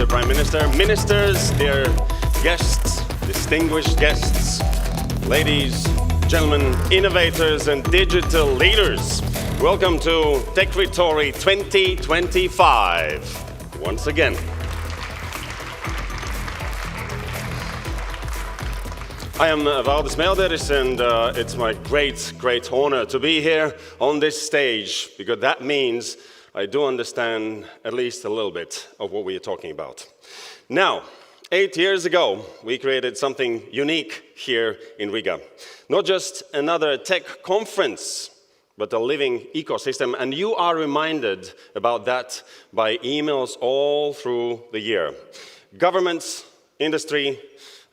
the Prime Minister, ministers, dear guests, distinguished guests, ladies, gentlemen, innovators and digital leaders. Welcome to Techritory 2025, once again. I am Valdis Melderis, and it's my great honor to be here on this stage, because that means I do understand at least a little bit of what we are talking about. Now, 8 years ago, we created something unique here in Riga. Not just another tech conference, but a living ecosystem, and you are reminded about that by emails all through the year. Governments, industry,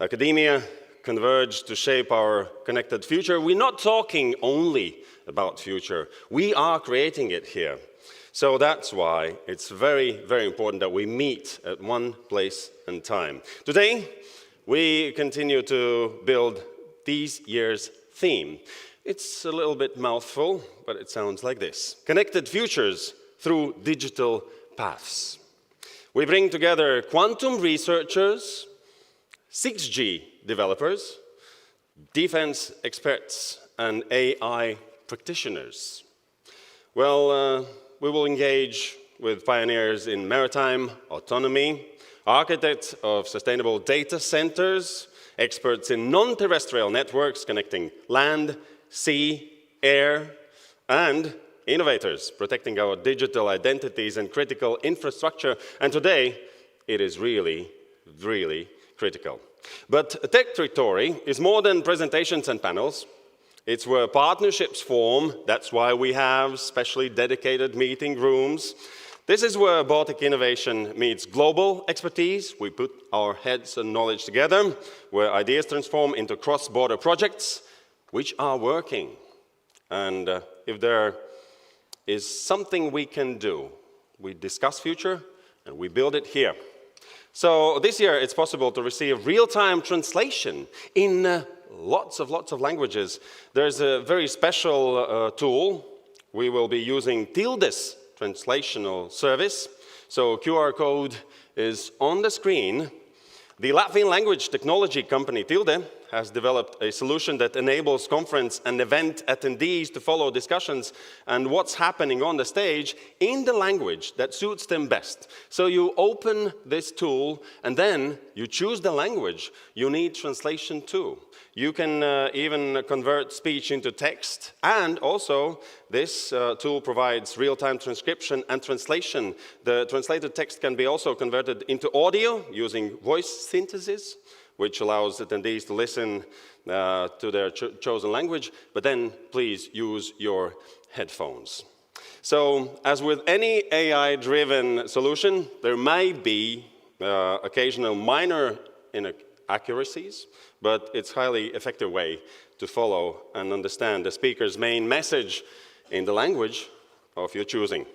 academia converge to shape our connected future. We're not talking only about future, we are creating it here. So that's why it's very important that we meet at one place and time. Today, we continue to build this year's theme. It's a little bit mouthful, but it sounds like this: Connected Futures through Digital Paths. We bring together quantum researchers, 6G developers, defense experts, and AI practitioners. Well, we will engage with pioneers in maritime autonomy, architects of sustainable data centers, experts in non-terrestrial networks connecting land, sea, air, and innovators protecting our digital identities and critical infrastructure. And today, it is really critical. But Techritory is more than presentations and panels. It's where partnerships form. That's why we have specially dedicated meeting rooms. This is where Baltic innovation meets global expertise. We put our heads and knowledge together, where ideas transform into cross-border projects, which are working. And if there is something we can do, we discuss future and we build it here. So this year, it's possible to receive real-time translation in lots of languages. There's a very special tool. We will be using Tilde's translational service. So QR code is on the screen. The Latvian language technology company Tilde has developed a solution that enables conference and event attendees to follow discussions and what's happening on the stage in the language that suits them best. So you open this tool and then you choose the language. You need translation too. You can even convert speech into text, and also this tool provides real-time transcription and translation. The translated text can be also converted into audio using voice synthesis, which allows attendees to listen to their chosen language, but then please use your headphones. So, as with any AI-driven solution, there may be occasional minor inaccuracies, but it's a highly effective way to follow and understand the speaker's main message in the language of your choosing.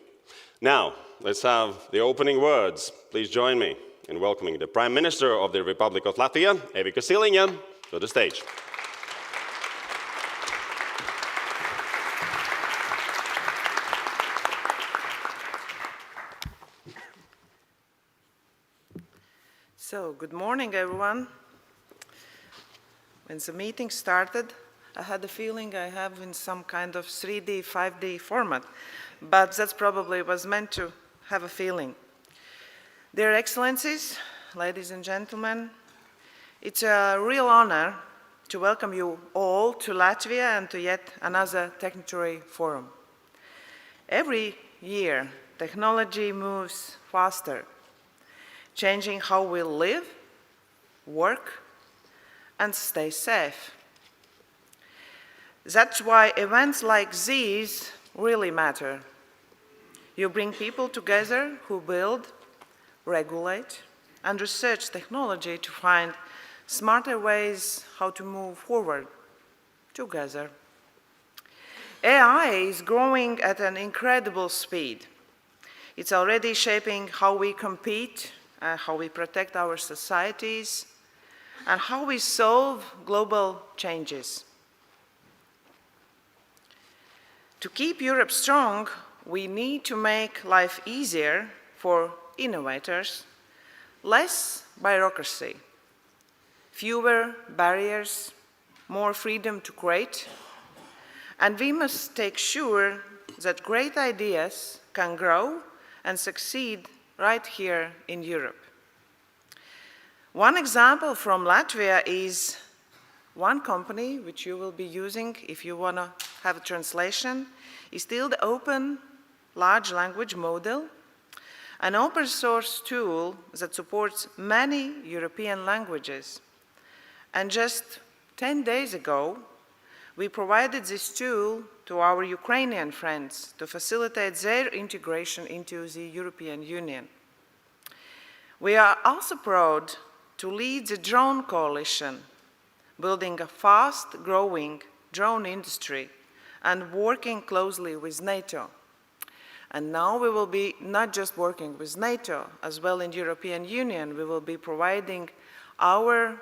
Now, let's have the opening words. Please join me in welcoming the Prime Minister of the Republic of Latvia, Evika Siliņa, to the stage. So, good morning, everyone. When the meeting started, I had the feeling I have in some kind of 3D, 5D format, but that probably was meant to have a feeling. Dear Excellencies, ladies and gentlemen, it's a real honor to welcome you all to Latvia and to yet another Techritory Forum. Every year, technology moves faster, changing how we live, work, and stay safe. That's why events like these really matter. You bring people together who build, regulate, and research technology to find smarter ways how to move forward together. AI is growing at an incredible speed. It's already shaping how we compete, how we protect our societies, and how we solve global changes. To keep Europe strong, we need to make life easier for innovators, Less bureaucracy, fewer barriers, more freedom to create, and we must take sure that great ideas can grow and succeed right here in Europe. One example from Latvia is one company which you will be using if you want to have a translation is still the Open Large Language Model, an open source tool that supports many European languages. And just 10 days ago, we provided this tool to our Ukrainian friends to facilitate their integration into the European Union. We are also proud to lead the Drone Coalition, building a fast-growing drone industry and working closely with NATO. And now we will be not just working with NATO, as well in the European Union, we will be providing our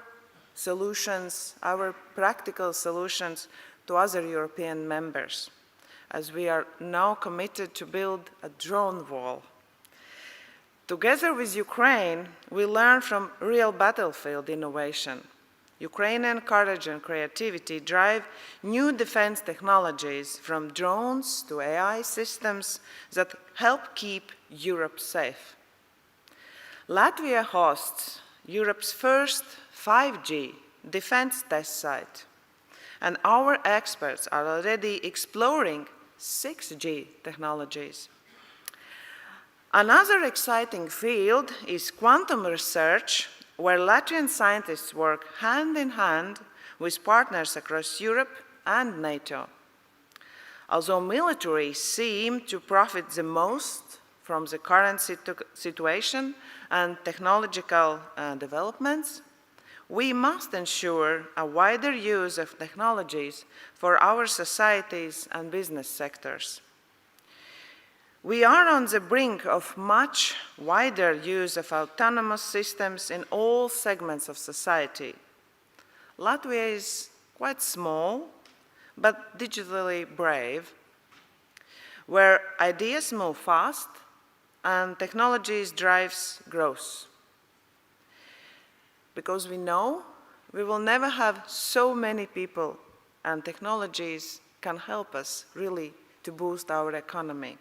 solutions, our practical solutions to other European members, as we are now committed to build a drone wall. Together with Ukraine, we learn from real battlefield innovation. Ukrainian courage and creativity drive new defense technologies, from drones to AI systems that help keep Europe safe. Latvia hosts Europe's first 5G defense test site, and our experts are already exploring 6G technologies. Another exciting field is quantum research, where Latvian scientists work hand in hand with partners across Europe and NATO. Although militaries seem to profit the most from the current situation and technological developments, we must ensure a wider use of technologies for our societies and business sectors. We are on the brink of much wider use of autonomous systems in all segments of society. Latvia is quite small, but digitally brave, where ideas move fast and technologies drives growth. Because we know we will never have so many people, and technologies can help us really to boost our economy.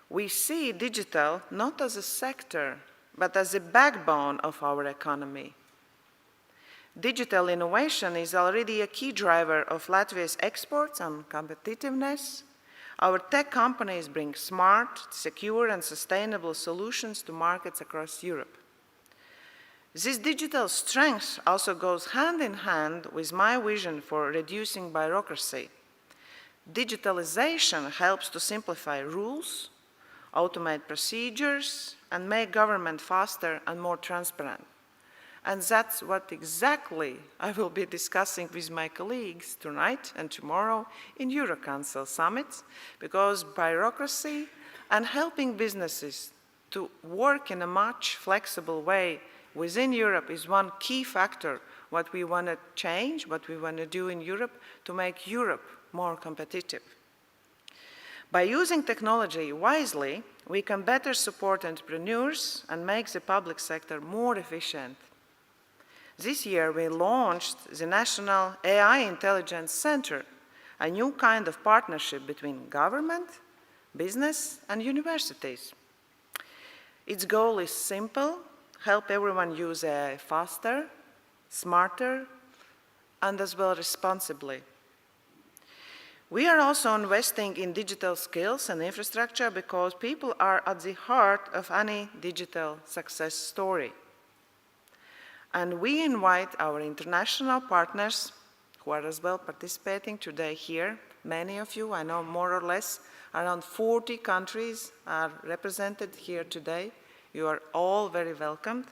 We see digital not as a sector, but as a backbone of our economy. Digital innovation is already a key driver of Latvia's exports and competitiveness. Our tech companies bring smart, secure, and sustainable solutions to markets across Europe. This digital strength also goes hand in hand with my vision for reducing bureaucracy. Digitalization helps to simplify rules, automate procedures, and make government faster and more transparent. And that's what exactly I will be discussing with my colleagues tonight and tomorrow in Eurocouncil summits, because bureaucracy and helping businesses to work in a much flexible way within Europe is one key factor what we want to change, what we want to do in Europe to make Europe more competitive. By using technology wisely, we can better support entrepreneurs and make the public sector more efficient. This year, we launched the National AI Intelligence Center, a new kind of partnership between government, business, and universities. Its goal is simple: help everyone use AI faster, smarter, and as well responsibly. We are also investing in digital skills and infrastructure because people are at the heart of any digital success story. And we invite our international partners, who are as well participating today here, many of you, I know more or less, around 40 countries are represented here today. You are all very welcomed,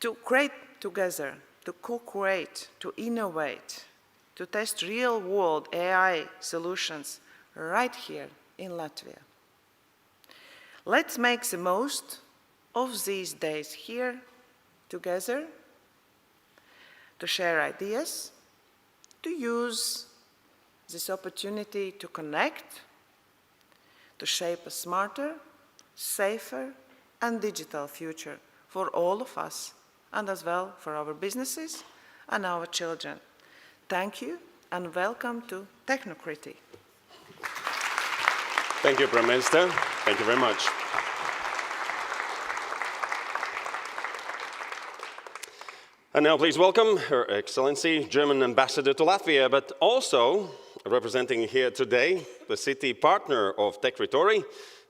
to create together, to co-create, to innovate, to test real-world AI solutions right here in Latvia. Let's make the most of these days here together to share ideas, to use this opportunity to connect, to shape a smarter, safer, and digital future for all of us, and as well for our businesses and our children. Thank you and welcome to Technocrity. Thank you, Prime Minister. Thank you very much. And now please welcome Her Excellency, German Ambassador to Latvia, but also representing here today the city partner of Techritory,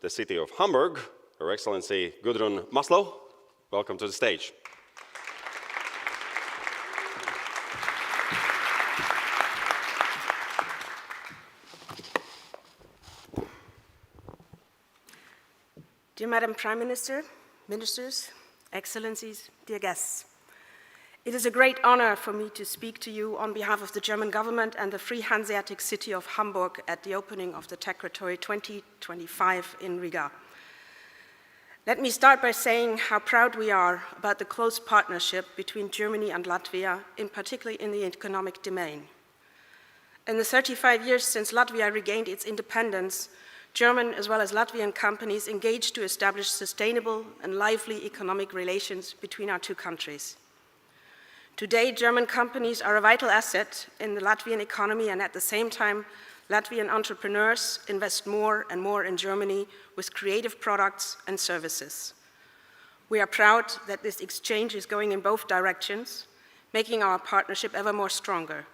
the city of Hamburg, Her Excellency Gudrun Maslow. Welcome to the stage. Dear Madam Prime Minister, Ministers, Excellencies, dear guests, it is a great honor for me to speak to you on behalf of the German government and the Free Hanseatic city of Hamburg at the opening of the Techritory 2025 in Riga. Let me start by saying how proud we are about the close partnership between Germany and Latvia, in particular in the economic domain. In the 35 years since Latvia regained its independence, German as well as Latvian companies engaged to establish sustainable and lively economic relations between our two countries. Today, German companies are a vital asset in the Latvian economy, and at the same time, Latvian entrepreneurs invest more and more in Germany with creative products and services. We are proud that this exchange is going in both directions, making our partnership ever more stronger.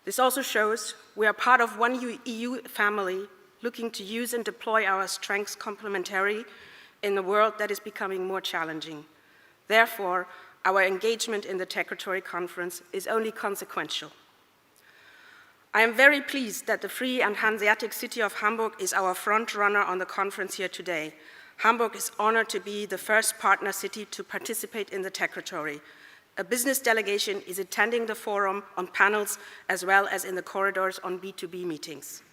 This also shows we are part of one EU family, looking to use and deploy our strengths complementarily in a world that is becoming more challenging. Therefore, our engagement in the Techritory Conference is only consequential. I am very pleased that the Free and Hanseatic city of Hamburg is our front runner on the conference here today. Hamburg is honored to be the first partner city to participate in the Techritory. A business delegation is attending the forum on panels as well as in the corridors on B2B meetings.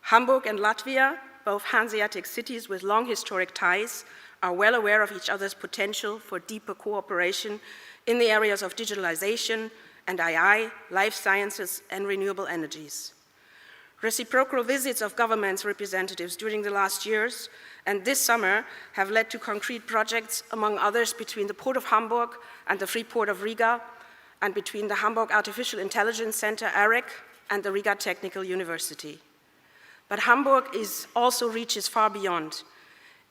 Hamburg and Latvia, both Hanseatic cities with long historic ties, are well aware of each other's potential for deeper cooperation in the areas of digitalization and AI, life sciences, and renewable energies. Reciprocal visits of governments' representatives during the last years and this summer have led to concrete projects, among others, between the Port of Hamburg and the Free Port of Riga, and between the Hamburg Artificial Intelligence Center, ARIC, and the Riga Technical University. But Hamburg also reaches far beyond.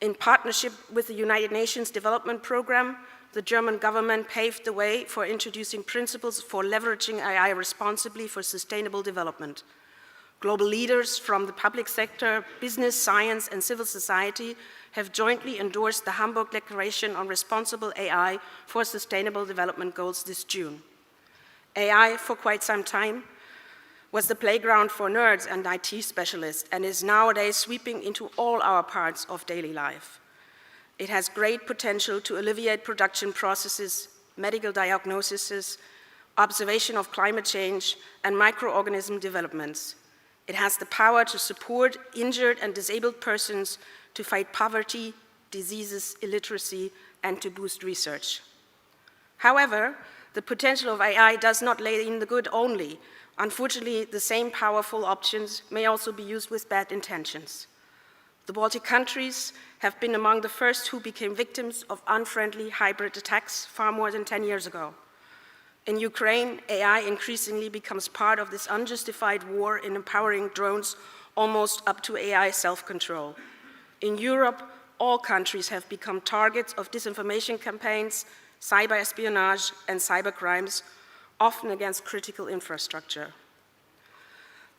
In partnership with the United Nations Development Programme, the German government paved the way for introducing principles for leveraging AI responsibly for sustainable development. Global leaders from the public sector, business, science, and civil society have jointly endorsed the Hamburg Declaration on Responsible AI for Sustainable Development Goals this June. AI, for quite some time, was the playground for nerds and IT specialists and is nowadays sweeping into all our parts of daily life. It has great potential to alleviate production processes, medical diagnoses, observation of climate change, and microorganism developments. It has the power to support injured and disabled persons, to fight poverty, diseases, illiteracy, and to boost research. However, the potential of AI does not lay in the good only. Unfortunately, the same powerful options may also be used with bad intentions. The Baltic countries have been among the first who became victims of unfriendly hybrid attacks far more than 10 years ago. In Ukraine, AI increasingly becomes part of this unjustified war in empowering drones almost up to AI self-control. In Europe, all countries have become targets of disinformation campaigns, cyber espionage, and cyber crimes, often against critical infrastructure.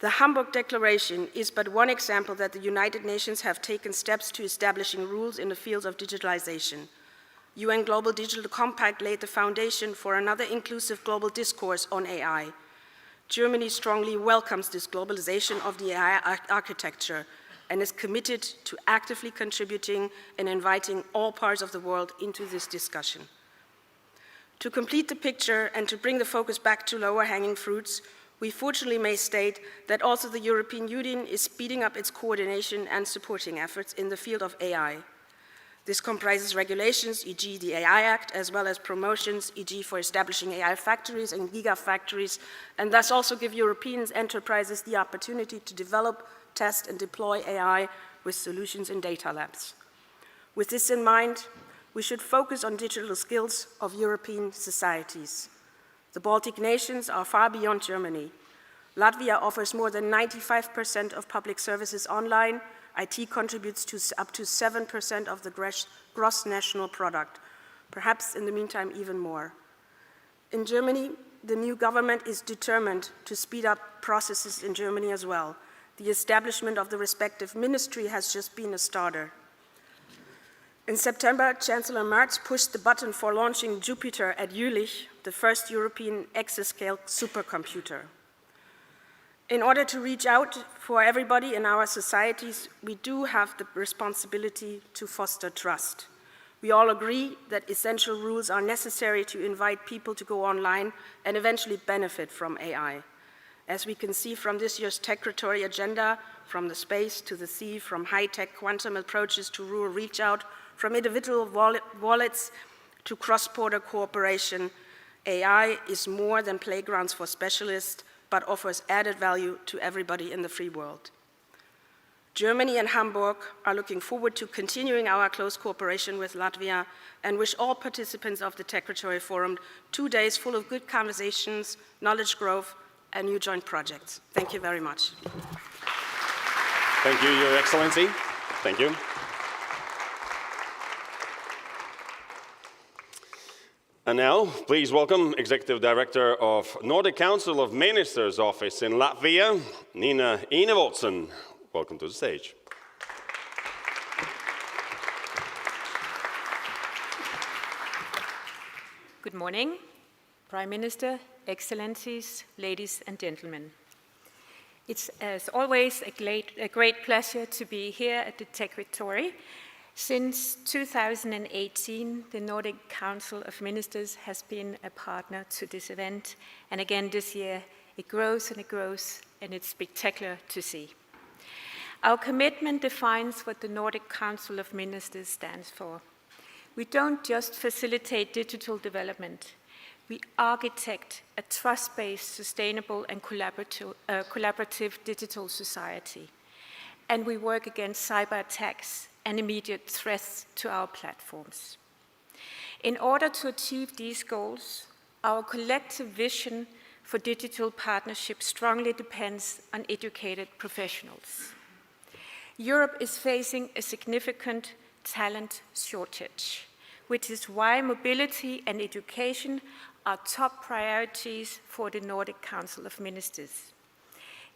The Hamburg Declaration is but one example that the United Nations have taken steps to establishing rules in the fields of digitalization. UN Global Digital Compact laid the foundation for another inclusive global discourse on AI. Germany strongly welcomes this globalization of the AI architecture and is committed to actively contributing and inviting all parts of the world into this discussion. To complete the picture and to bring the focus back to lower-hanging fruits, we fortunately may state that also the European Union is speeding up its coordination and supporting efforts in the field of AI. This comprises regulations, e.g. the AI Act, as well as promotions, e.g. for establishing AI factories and gigafactories, and thus also give European enterprises the opportunity to develop, test, and deploy AI with solutions in data labs. With this in mind, we should focus on digital skills of European societies. The Baltic nations are far beyond Germany. Latvia offers more than 95% of public services online. IT contributes to up to 7% of the gross national product, perhaps in the meantime even more. In Germany, the new government is determined to speed up processes in Germany as well. The establishment of the respective ministry has just been a starter. In September, Chancellor Merz pushed the button for launching Jupiter at Jülich, the first European exascale supercomputer. In order to reach out for everybody in our societies, we do have the responsibility to foster trust. We all agree that essential rules are necessary to invite people to go online and eventually benefit from AI. As we can see from this year's Techratory agenda, from the space to the sea, from high-tech quantum approaches to rural reach-out, from individual wallets to cross-border cooperation, AI is more than playgrounds for specialists, but offers added value to everybody in the free world. Germany and Hamburg are looking forward to continuing our close cooperation with Latvia and wish all participants of the Techratory Forum 2 days full of good conversations, knowledge growth, and new joint projects. Thank you very much. Thank you, Your Excellency. Thank you. And now, please welcome Executive Director of Nordic Council of Ministers Office in Latvia, Nina Inevoltsen. Welcome to the stage. Good morning, Prime Minister, Excellencies, ladies and gentlemen. It's, as always, a great pleasure to be here at the Techratory. Since 2018, the Nordic Council of Ministers has been a partner to this event, and again this year it grows, and it's spectacular to see. Our commitment defines what the Nordic Council of Ministers stands for. We don't just facilitate digital development, we architect a trust-based, sustainable and collaborative digital society. And we work against cyber attacks and immediate threats to our platforms. In order to achieve these goals, our collective vision for digital partnership strongly depends on educated professionals. Europe is facing a significant talent shortage, which is why mobility and education are top priorities for the Nordic Council of Ministers.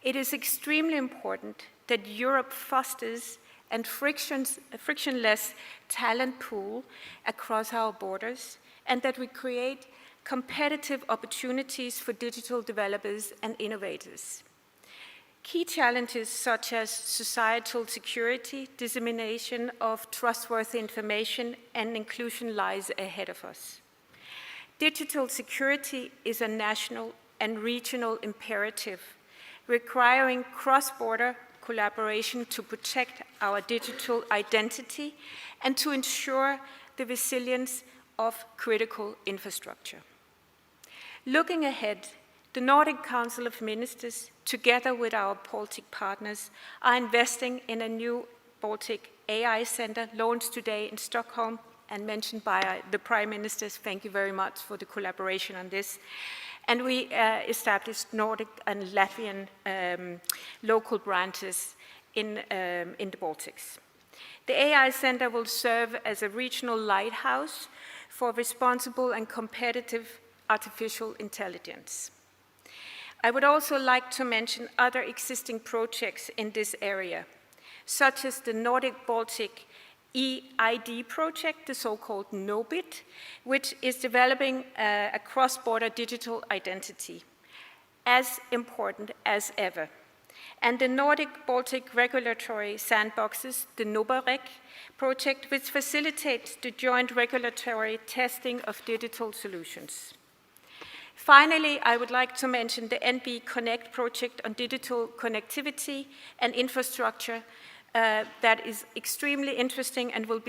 It is extremely important that Europe fosters a frictionless talent pool across our borders, and that we create competitive opportunities for digital developers and innovators. Key challenges such as societal security, dissemination of trustworthy information, and inclusion lies ahead of us. Digital security is a national and regional imperative, requiring cross-border collaboration to protect our digital identity and to ensure the resilience of critical infrastructure. Looking ahead, the Nordic Council of Ministers, together with our Baltic partners, are investing in a new Baltic AI Center launched today in Stockholm and mentioned by the Prime Ministers. Thank you very much for the collaboration on this. And we established Nordic and Latvian local branches in the Baltics. The AI Center will serve as a regional lighthouse for responsible and competitive artificial intelligence. I would also like to mention other existing projects in this area, such as the Nordic-Baltic eID project, the so-called NOBIT, which is developing a cross-border digital identity, as important as ever. And the Nordic-Baltic regulatory sandboxes, the NOBAREC project, which facilitates the joint regulatory testing of digital solutions. Finally, I would like to mention the NB Connect project on digital connectivity and infrastructure that is extremely interesting and will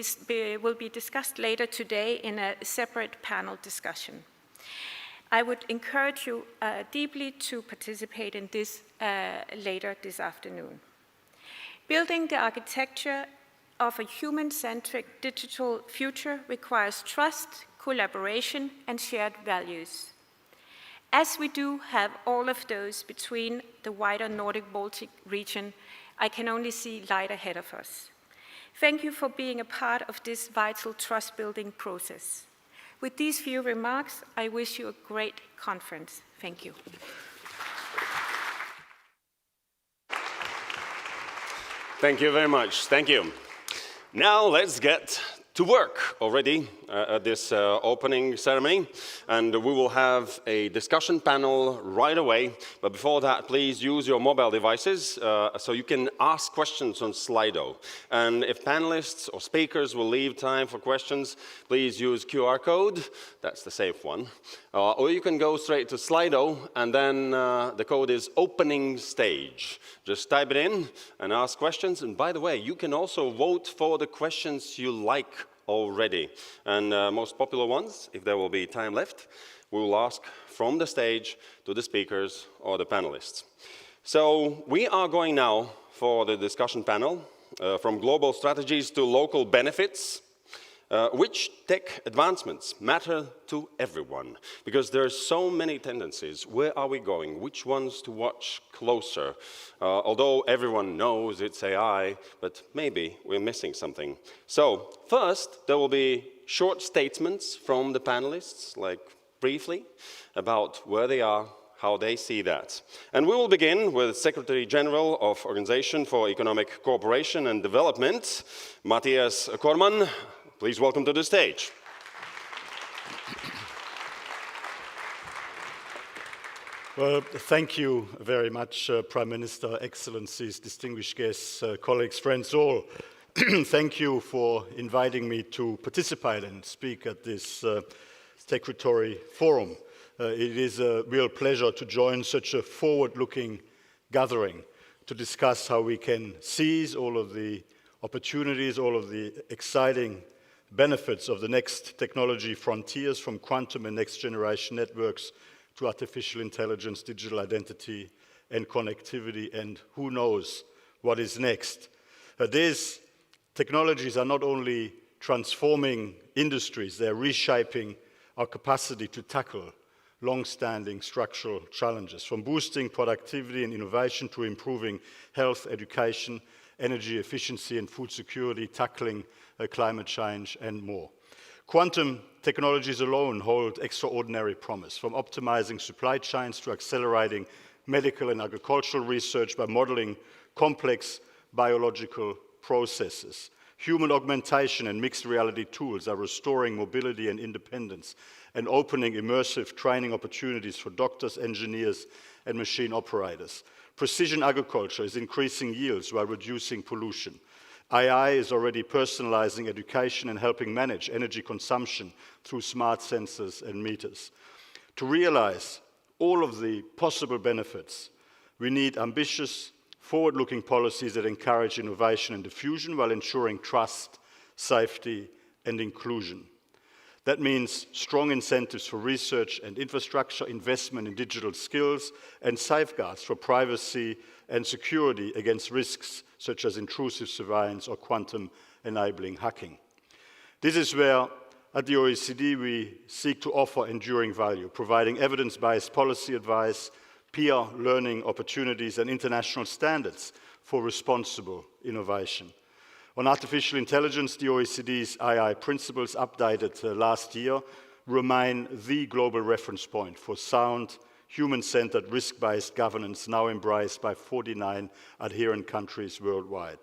be discussed later today in a separate panel discussion. I would encourage you deeply to participate in this later this afternoon. Building the architecture of a human-centric digital future requires trust, collaboration, and shared values. As we do have all of those between the wider Nordic-Baltic region, I can only see light ahead of us. Thank you for being a part of this vital trust-building process. With these few remarks, I wish you a great conference. Thank you. Thank you very much. Thank you. Now let's get to work already at this opening ceremony, and we will have a discussion panel right away. But before that, please use your mobile devices so you can ask questions on Slido. And if panelists or speakers will leave time for questions, please use QR code. That's the safe one. Or you can go straight to Slido, and then the code is opening stage. Just type it in and ask questions. And by the way, you can also vote for the questions you like already. And most popular ones, if there will be time left, we will ask from the stage to the speakers or the panelists. So we are going now for the discussion panel, from global strategies to local benefits. Which tech advancements matter to everyone? Because there are so many tendencies. Where are we going? Which ones to watch closer? Although everyone knows it's AI, but maybe we're missing something. So first, there will be short statements from the panelists, like briefly, about where they are, how they see that. And we will begin with Secretary General of Organization for Economic Cooperation and Development, Matthias Cormann. Please welcome to the stage. Well, thank you very much, Prime Minister, Excellencies, distinguished guests, colleagues, friends all. Thank you for inviting me to participate and speak at this Secretary Forum. It is a real pleasure to join such a forward-looking gathering to discuss how we can seize all of the opportunities, all of the exciting benefits of the next technology frontiers, from quantum and next-generation networks to artificial intelligence, digital identity, and connectivity, and who knows what is next. These technologies are not only transforming industries, they're reshaping our capacity to tackle long-standing structural challenges, from boosting productivity and innovation to improving health, education, energy efficiency and food security, tackling climate change, and more. Quantum technologies alone hold extraordinary promise, from optimizing supply chains to accelerating medical and agricultural research by modeling complex biological processes. Human augmentation and mixed reality tools are restoring mobility and independence and opening immersive training opportunities for doctors, engineers, and machine operators. Precision agriculture is increasing yields while reducing pollution. AI is already personalizing education and helping manage energy consumption through smart sensors and meters. To realize all of the possible benefits, we need ambitious, forward-looking policies that encourage innovation and diffusion while ensuring trust, safety, and inclusion. That means strong incentives for research and infrastructure, investment in digital skills, and safeguards for privacy and security against risks such as intrusive surveillance or quantum-enabling hacking. This is where, at the OECD, we seek to offer enduring value, providing evidence-based policy advice, peer learning opportunities, and international standards for responsible innovation. On artificial intelligence, the OECD's AI principles, updated last year, remain the global reference point for sound, human-centered, risk-based governance, now embraced by 49 adherent countries worldwide.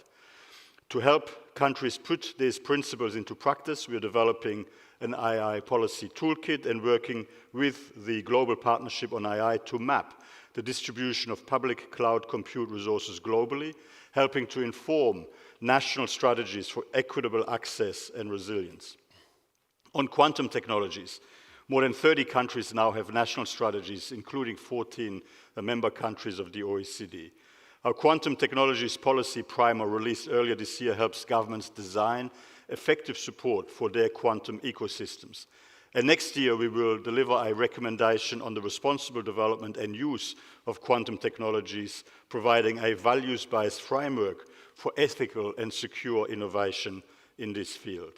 To help countries put these principles into practice, we are developing an AI policy toolkit and working with the Global Partnership on AI to map the distribution of public cloud compute resources globally, helping to inform national strategies for equitable access and resilience. On quantum technologies, more than 30 countries now have national strategies, including 14 member countries of the OECD. Our quantum technologies policy primer, released earlier this year, helps governments design effective support for their quantum ecosystems. And next year, we will deliver a recommendation on the responsible development and use of quantum technologies, providing a values-based framework for ethical and secure innovation in this field.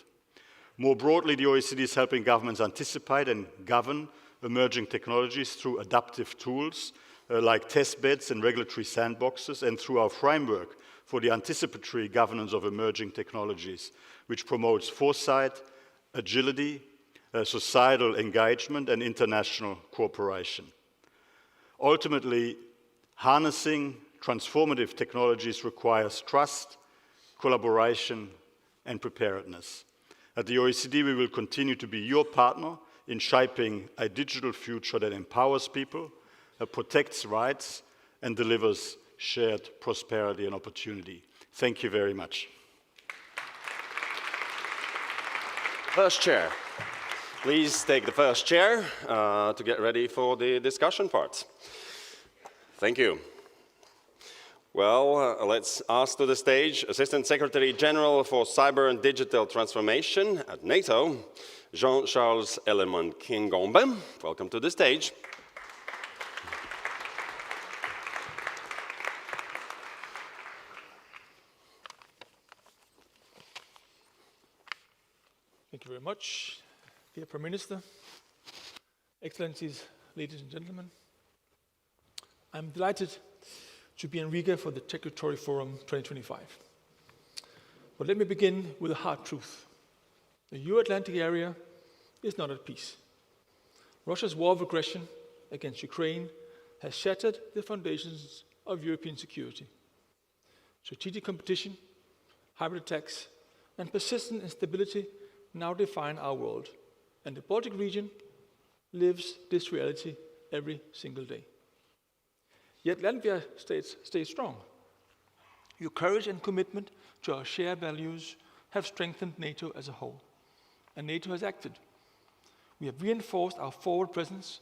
More broadly, the OECD is helping governments anticipate and govern emerging technologies through adaptive tools like test beds and regulatory sandboxes, and through our framework for the anticipatory governance of emerging technologies, which promotes foresight, agility, societal engagement, and international cooperation. Ultimately, harnessing transformative technologies requires trust, collaboration, and preparedness. At the OECD, we will continue to be your partner in shaping a digital future that empowers people, protects rights, and delivers shared prosperity and opportunity. Thank you very much. First chair. Please take the first chair to get ready for the discussion part. Thank you. Well, let's ask to the stage Assistant Secretary General for Cyber and Digital Transformation at NATO, Jean-Charles Eleman-Kingombe. Welcome to the stage. Thank you very much, dear Prime Minister, Excellencies, ladies and gentlemen. I'm delighted to be in Riga for the Techritory Forum 2025. But let me begin with a hard truth. The Euro-Atlantic area is not at peace. Russia's war of aggression against Ukraine has shattered the foundations of European security. Strategic competition, hybrid attacks, and persistent instability now define our world, and the Baltic region lives this reality every single day. Yet Latvia stays strong. Your courage and commitment to our shared values have strengthened NATO as a whole, and NATO has acted. We have reinforced our forward presence,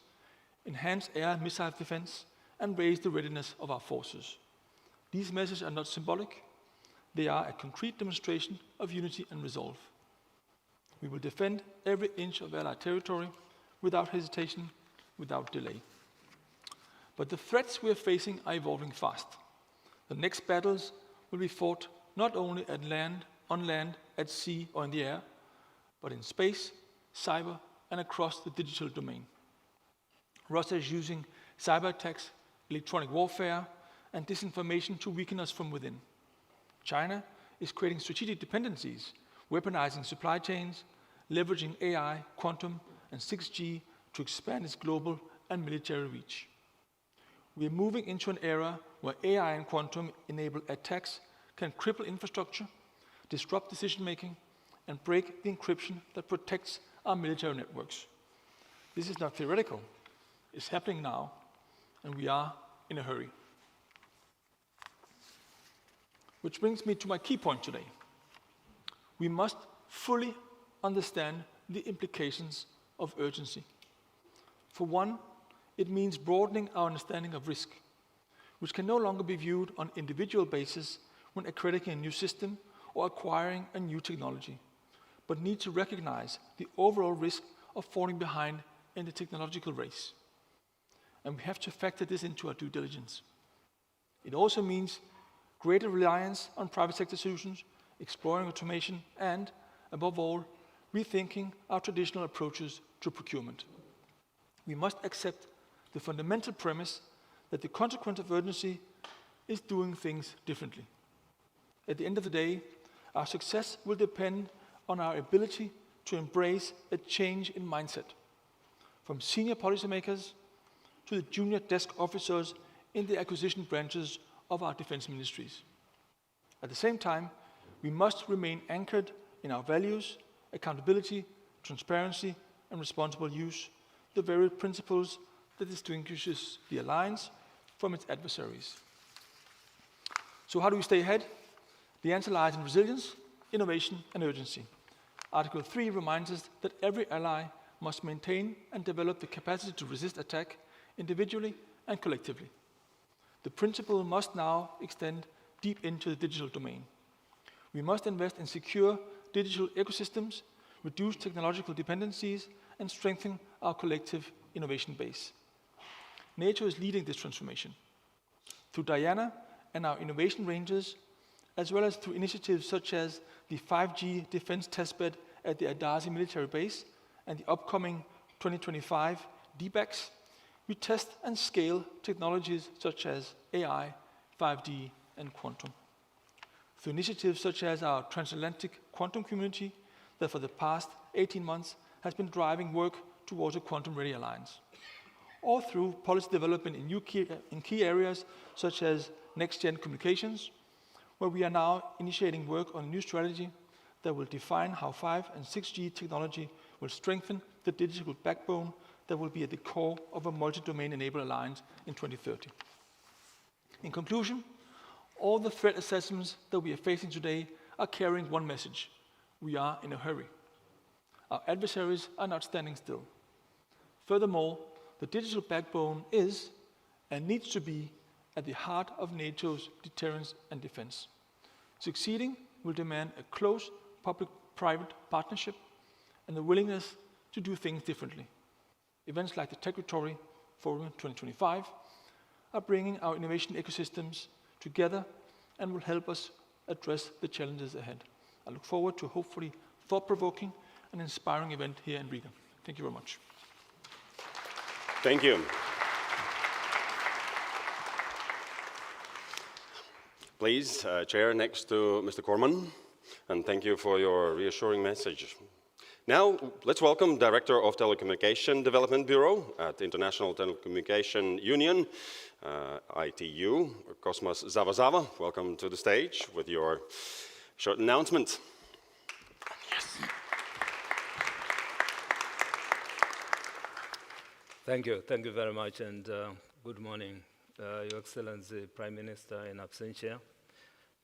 enhanced air and missile defense, and raised the readiness of our forces. These measures are not symbolic. They are a concrete demonstration of unity and resolve. We will defend every inch of Allied territory without hesitation, without delay. But the threats we are facing are evolving fast. The next battles will be fought not only at land, on land, at sea, or in the air, but in space, cyber, and across the digital domain. Russia is using cyber attacks, electronic warfare, and disinformation to weaken us from within. China is creating strategic dependencies, weaponizing supply chains, leveraging AI, quantum, and 6G to expand its global and military reach. We are moving into an era where AI and quantum-enabled attacks can cripple infrastructure, disrupt decision-making, and break the encryption that protects our military networks. This is not theoretical. It's happening now, and we are in a hurry. Which brings me to my key point today. We must fully understand the implications of urgency. For one, it means broadening our understanding of risk, which can no longer be viewed on an individual basis when accrediting a new system or acquiring a new technology, but need to recognize the overall risk of falling behind in the technological race. And we have to factor this into our due diligence. It also means greater reliance on private sector solutions, exploring automation, and, above all, rethinking our traditional approaches to procurement. We must accept the fundamental premise that the consequence of urgency is doing things differently. At the end of the day, our success will depend on our ability to embrace a change in mindset, from senior policymakers to the junior desk officers in the acquisition branches of our defense ministries. At the same time, we must remain anchored in our values, accountability, transparency, and responsible use, the very principles that distinguishes the alliance from its adversaries. So how do we stay ahead? The answer lies in resilience, innovation, and urgency. Article 3 reminds us that every ally must maintain and develop the capacity to resist attack individually and collectively. The principle must now extend deep into the digital domain. We must invest in secure digital ecosystems, reduce technological dependencies, and strengthen our collective innovation base. NATO is leading this transformation. Through Diana and our innovation ranges, as well as through initiatives such as the 5G defense testbed at the Adasi military base and the upcoming 2025 DBACs, we test and scale technologies such as AI, 5D, and quantum. Through initiatives such as our transatlantic quantum community that for the past 18 months has been driving work towards a quantum-ready alliance. Or through policy development in key areas such as next-gen communications, where we are now initiating work on a new strategy that will define how 5 and 6G technology will strengthen the digital backbone that will be at the core of a multi-domain enabled alliance in 2030. In conclusion, all the threat assessments that we are facing today are carrying one message: we are in a hurry. Our adversaries are not standing still. Furthermore, the digital backbone is and needs to be at the heart of NATO's deterrence and defense. Succeeding will demand a close public-private partnership and the willingness to do things differently. Events like the Techritory Forum 2025 are bringing our innovation ecosystems together and will help us address the challenges ahead. I look forward to a hopefully thought-provoking and inspiring event here in Riga. Thank you very much. Thank you. Please, Chair, next to Mr. Corman, and thank you for your reassuring message. Now, let's welcome Director of Telecommunication Development Bureau at International Telecommunication Union, ITU, Cosmas Zavazava. Welcome to the stage with your short announcement. Yes. Thank you very much, and good morning, Your Excellency, Prime Minister in absentia,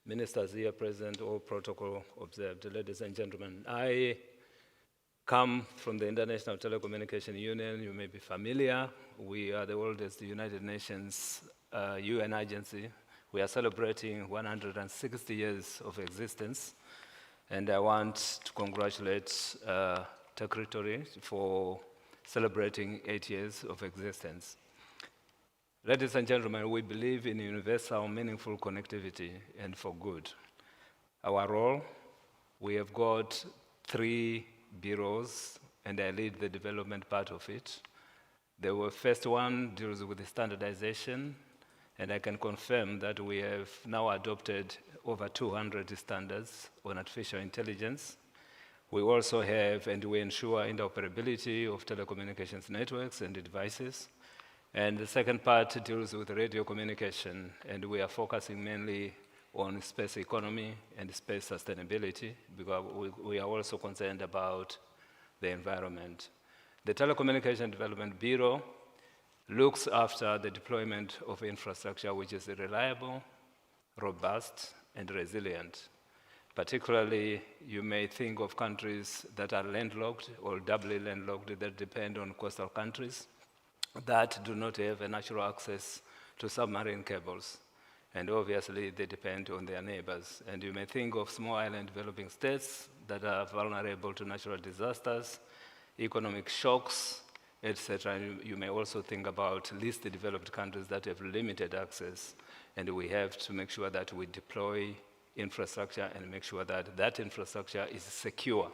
ministers here present, all protocol observed, ladies and gentlemen. I come from the International Telecommunication Union. You may be familiar. We are the oldest United Nations UN agency. We are celebrating 160 years of existence, and I want to congratulate Techritory for celebrating 8 years of existence. Ladies and gentlemen, we believe in universal, meaningful connectivity and for good. Our role, we have got 3 bureaus, and I lead the development part of it. The first one deals with the standardization, and I can confirm that we have now adopted over 200 standards on artificial intelligence. We also have, and we ensure interoperability of telecommunications networks and devices. And the second part deals with radio communication, and we are focusing mainly on space economy and space sustainability, because we are also concerned about the environment. The Telecommunication Development Bureau looks after the deployment of infrastructure which is reliable, robust, and resilient. Particularly, you may think of countries that are landlocked or doubly landlocked that depend on coastal countries that do not have a natural access to submarine cables. And obviously, they depend on their neighbors. And you may think of small island developing states that are vulnerable to natural disasters, economic shocks, etc. You may also think about least developed countries that have limited access. And we have to make sure that we deploy infrastructure and make sure that that infrastructure is secure.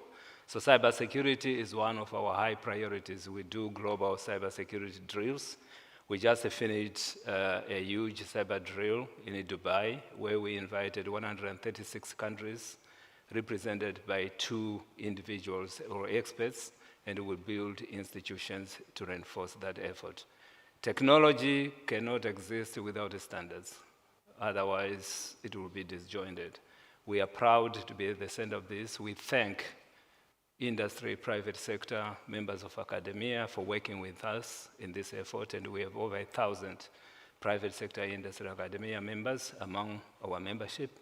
So cybersecurity is one of our high priorities. We do global cybersecurity drills. We just finished a huge cyber drill in Dubai, where we invited 136 countries, represented by 2 individuals or experts, and we build institutions to reinforce that effort. Technology cannot exist without standards. Otherwise, it will be disjointed. We are proud to be at the center of this. We thank industry, private sector, members of academia for working with us in this effort, and we have over 1,000 private sector, industry, academia members among our membership.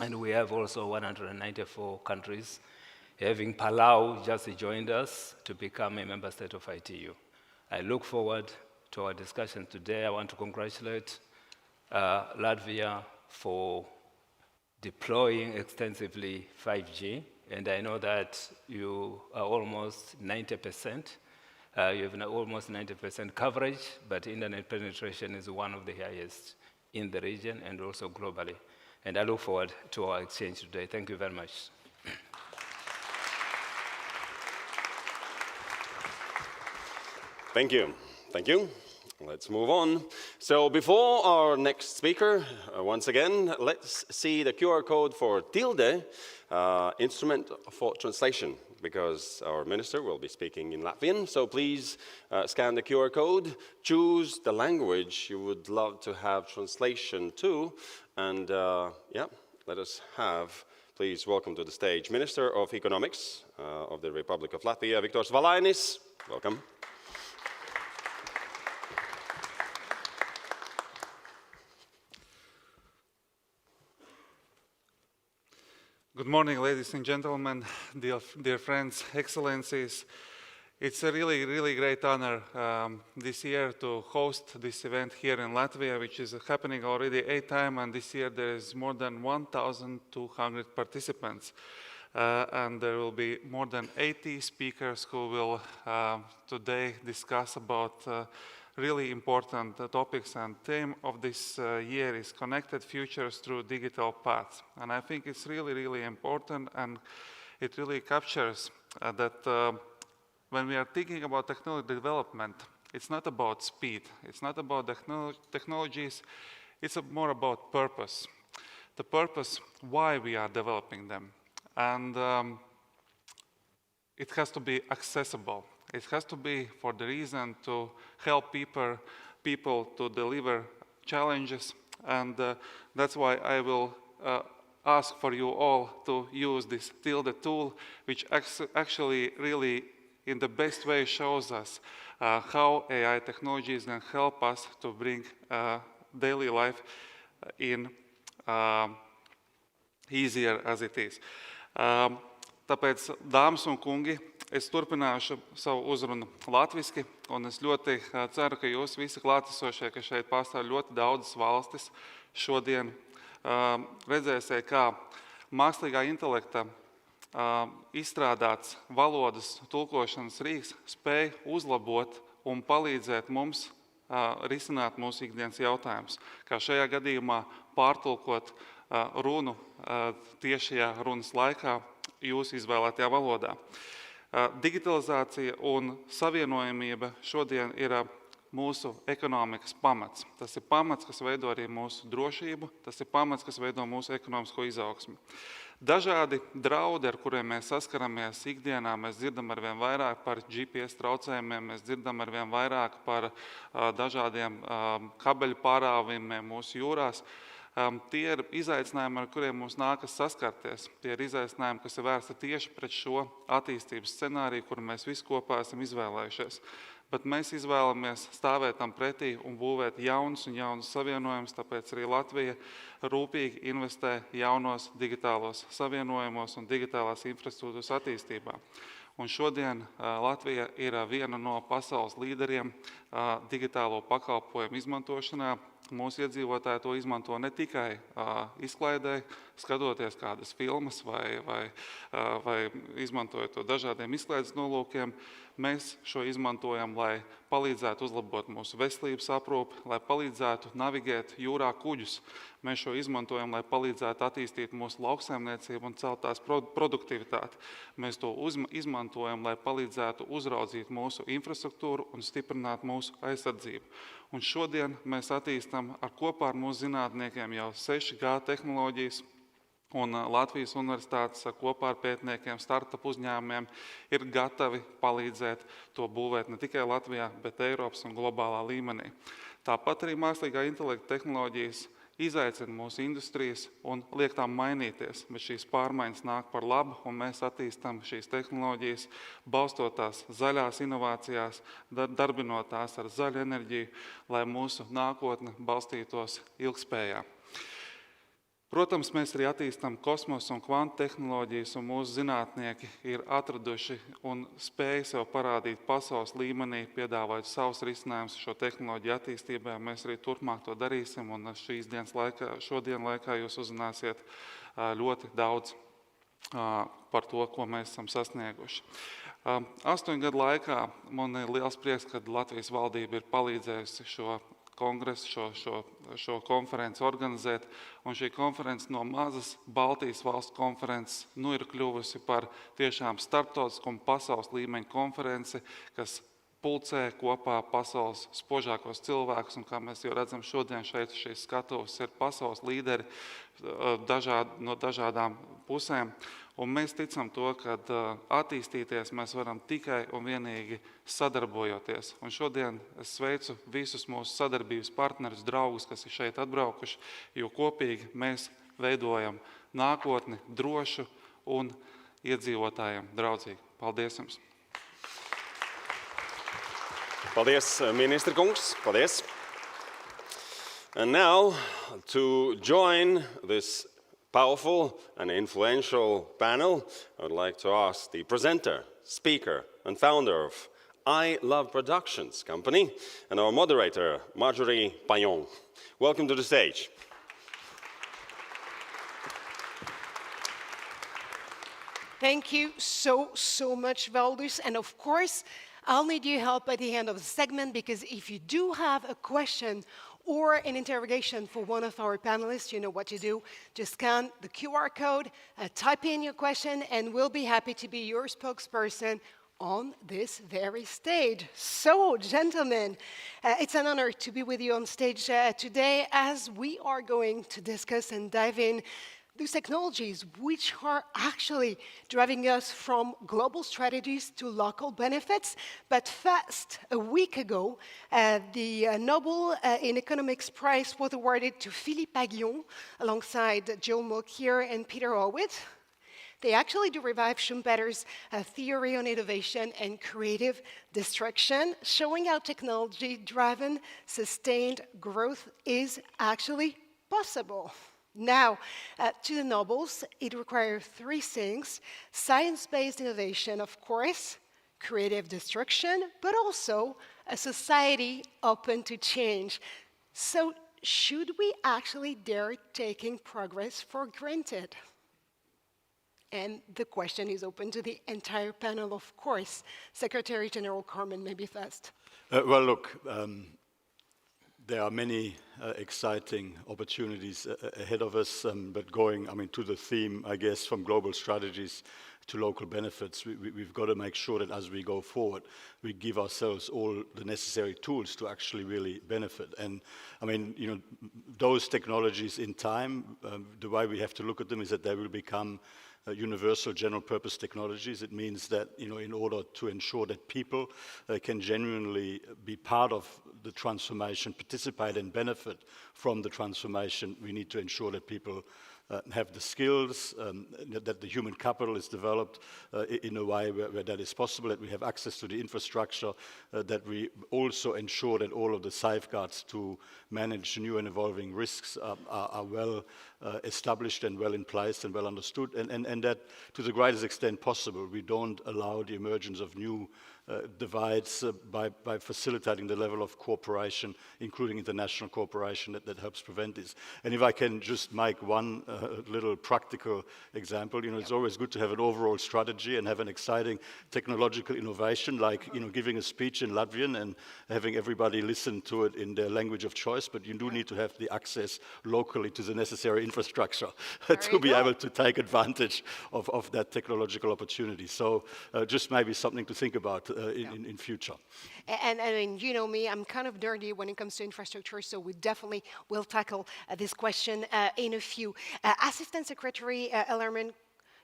And we have also 194 countries, having Palau just joined us to become a member state of ITU. I look forward to our discussion today. I want to congratulate Latvia for deploying extensively 5G. And I know that you are almost 90%. You have almost 90% coverage, but internet penetration is one of the highest in the region and also globally. and I look forward to our exchange today. Thank you very much. Thank you. Thank you. Let's move on. So before our next speaker, once again, let's see the QR code for Tilde, instrument for translation, because our minister will be speaking in Latvian. So please scan the QR code, choose the language you would love to have translation to, and yeah, let us have, please welcome to the stage, Minister of Economics of the Republic of Latvia, Viktors Valainis. Welcome. Good morning, ladies and gentlemen, dear friends, excellencies. It's a really great honor this year to host this event here in Latvia, which is happening already 8th time, and this year there is more than 1,200 participants. And there will be more than 80 speakers who will today discuss about really important topics, and theme of this year is Connected Futures Through Digital Paths. And I think it's really important, and it really captures that when we are thinking about technology development, it's not about speed, it's not about technologies, it's more about purpose. The purpose why we are developing them. And it has to be accessible. It has to be for the reason to help people to deliver challenges, and that's why I will ask for you all to use this Tilde tool, which actually really in the best way shows us how AI technologies can help us to bring daily life in easier as it is. Tāpēc, dāmas un kungi, es turpināšu savu uzrunu latviski, un es ļoti ceru, ka jūs visi klātesošie, ka šeit pārstāv ļoti daudzas valstis, šodien redzēsiet, kā mākslīgā intelekta izstrādāts valodas tulkošanas rīks spēj uzlabot un palīdzēt mums risināt mūsu ikdienas jautājumus, kā šajā gadījumā pārtulkot runu tiešajā runas laikā jūsu izvēlētajā valodā. Digitalizācija un savienojamība šodien ir mūsu ekonomikas pamats. Tas ir pamats, kas veido arī mūsu drošību, tas ir pamats, kas veido mūsu ekonomisko izaugsmi. Dažādi draudi, ar kuriem mēs saskaramies ikdienā, mēs dzirdam arvien vairāk par GPS traucējumiem, mēs dzirdam arvien vairāk par dažādiem kabeļu pārāvumiem mūsu jūrās. Tie ir izaicinājumi, ar kuriem mums nākas saskarties. Tie ir izaicinājumi, kas ir vērsti tieši pret šo attīstības scenāriju, kuru mēs visi kopā esam izvēlējušies. Bet mēs izvēlamies stāvēt tam pretī un būvēt jaunus un jaunus savienojumus, tāpēc arī Latvija rūpīgi investē jaunos digitālos savienojumos un digitālās infrastruktūras attīstībā. Un šodien Latvija ir viena no pasaules līderiem digitālo pakalpojumu izmantošanā. Mūsu iedzīvotāji to izmanto ne tikai izklaidē, skatoties kādas filmas vai izmantojot to dažādiem izklaides nolūkiem. Mēs šo izmantojam, lai palīdzētu uzlabot mūsu veselības aprūpi, lai palīdzētu navigēt jūrā kuģus. Mēs šo izmantojam, lai palīdzētu attīstīt mūsu lauksaimniecību un celt tās produktivitāti. Mēs to izmantojam, lai palīdzētu uzraudzīt mūsu infrastruktūru un stiprināt mūsu aizsardzību. Un šodien mēs attīstam kopā ar mūsu zinātniekiem jau 6G tehnoloģijas, un Latvijas universitātes kopā ar pētniekiem, startup uzņēmumiem ir gatavi palīdzēt to būvēt ne tikai Latvijā, bet Eiropas un globālā līmenī. Tāpat arī mākslīgā intelekta tehnoloģijas izaicina mūsu industrijas un liek tām mainīties, bet šīs pārmaiņas nāk par labu, un mēs attīstam šīs tehnoloģijas, balstotās zaļās inovācijās, darbinot tās ar zaļu enerģiju, lai mūsu nākotne balstītos ilgspējā. Protams, mēs arī attīstam kosmosa un kvantu tehnoloģijas, un mūsu zinātnieki ir atraduši un spēj sev parādīt pasaules līmenī, piedāvājot savus risinājumus šo tehnoloģiju attīstībai. Mēs arī turpmāk to darīsim, un šodien laikā jūs uzzināsiet ļoti daudz par to, ko mēs esam sasnieguši. 8 gadu laikā man ir liels prieks, ka Latvijas valdība ir palīdzējusi šo kongresu, šo konferenci organizēt. Un šī konference no mazas Baltijas valstu konferences ir kļuvusi par tiešām starptautisku un pasaules līmeņa konferenci, kas pulcē kopā pasaules spožākos cilvēkus, un kā mēs jau redzam šodien šeit šīs skatuves ir pasaules līderi no dažādām pusēm. Un mēs ticam to, ka attīstīties mēs varam tikai un vienīgi sadarbojoties. Un šodien es sveicu visus mūsu sadarbības partnerus, draugus, kas ir šeit atbraukuši, jo kopīgi mēs veidojam nākotni drošu un iedzīvotājiem draudzīgu. Paldies jums! Paldies, Ministra kungs. Paldies. And now, to join this powerful and influential panel, I would like to ask the presenter, speaker, and founder of I Love Productions company, and our moderator, Marjorie Payon. Welcome to the stage. Thank you so much, Valdis. And of course, I'll need your help at the end of the segment, because if you do have a question or an interrogation for one of our panelists, you know what to do. Just scan the QR code, type in your question, and we'll be happy to be your spokesperson on this very stage. So, gentlemen, it's an honor to be with you on stage today as we are going to discuss and dive in these technologies which are actually driving us from global strategies to local benefits. But first, a week ago, the Nobel in Economics Prize was awarded to Philippe Aghion alongside Joel Mokyr and Peter Horowitz. They actually derived Schumpeter's theory on innovation and creative destruction, showing how technology-driven, sustained growth is actually possible. Now, to the Nobels, it requires three things: science-based innovation, of course, creative destruction, but also a society open to change. So, should we actually dare taking progress for granted? And the question is open to the entire panel, of course. Secretary General Corman, maybe first. Well, look, there are many exciting opportunities ahead of us, but going, to the theme, I guess, from global strategies to local benefits, we've got to make sure that as we go forward, we give ourselves all the necessary tools to actually really benefit. And those technologies in time, the way we have to look at them is that they will become universal general purpose technologies. It means that, in order to ensure that people can genuinely be part of the transformation, participate and benefit from the transformation, we need to ensure that people have the skills, that the human capital is developed in a way where that is possible, that we have access to the infrastructure, that we also ensure that all of the safeguards to manage new and evolving risks are well established and well in place and well understood, and that to the greatest extent possible, we don't allow the emergence of new divides by facilitating the level of cooperation, including international cooperation, that helps prevent this. And if I can just make one little practical example, it's always good to have an overall strategy and have an exciting technological innovation, like giving a speech in Latvian and having everybody listen to it in their language of choice, but you do need to have the access locally to the necessary infrastructure to be able to take advantage of that technological opportunity. So just maybe something to think about in future. And I mean, you know me, I'm kind of nerdy when it comes to infrastructure, so we definitely will tackle this question in a few. Assistant Secretary Ellerman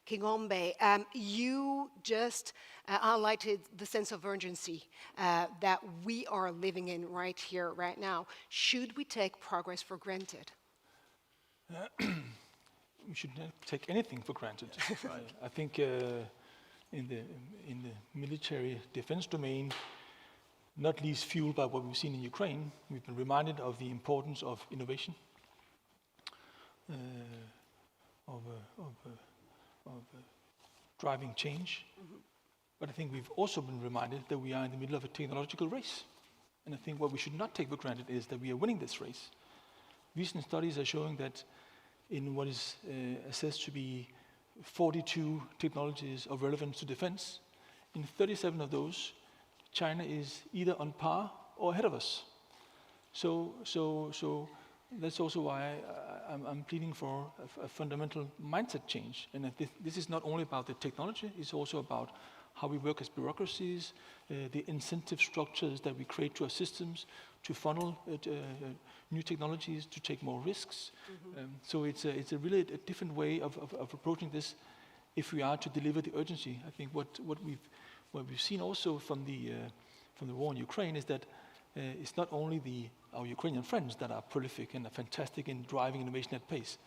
Kigombe, you just highlighted the sense of urgency that we are living in right here, right now. Should we take progress for granted? We should not take anything for granted. I think in the military defense domain, not least fueled by what we've seen in Ukraine, we've been reminded of the importance of innovation, of driving change. But I think we've also been reminded that we are in the middle of a technological race. And I think what we should not take for granted is that we are winning this race. Recent studies are showing that in what is assessed to be 42 technologies of relevance to defense, in 37 of those, China is either on par or ahead of us. So that's also why I'm pleading for a fundamental mindset change. And that this is not only about the technology, it's also about how we work as bureaucracies, the incentive structures that we create to our systems to funnel new technologies, to take more risks. So it's a really a different way of approaching this if we are to deliver the urgency. I think what we've seen also from the war in Ukraine is that it's not only our Ukrainian friends that are prolific and are fantastic in driving innovation at pace.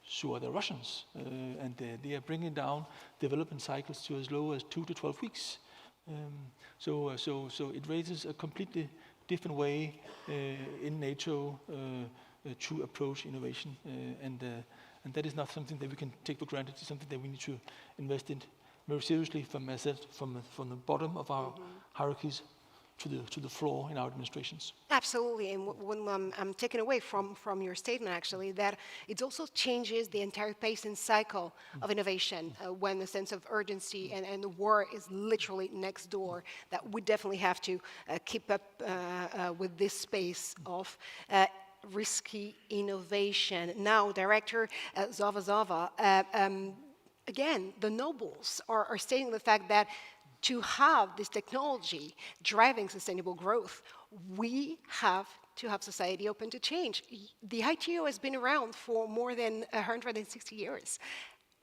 So are the Russians, and they are bringing down development cycles to as low as 2 to 12 weeks. So it raises a completely different way in NATO to approach innovation, and that is not something that we can take for granted. It's something that we need to invest in very seriously from the bottom of our hierarchies to the floor in our administrations. Absolutely, and when I'm taken away from your statement, actually, that it also changes the entire pace and cycle of innovation when the sense of urgency and the war is literally next door, that we definitely have to keep up with this space of risky innovation. Now, Director Zavazava, again, the nobles are stating the fact that to have this technology driving sustainable growth, we have to have society open to change. The ITO has been around for more than 160 years.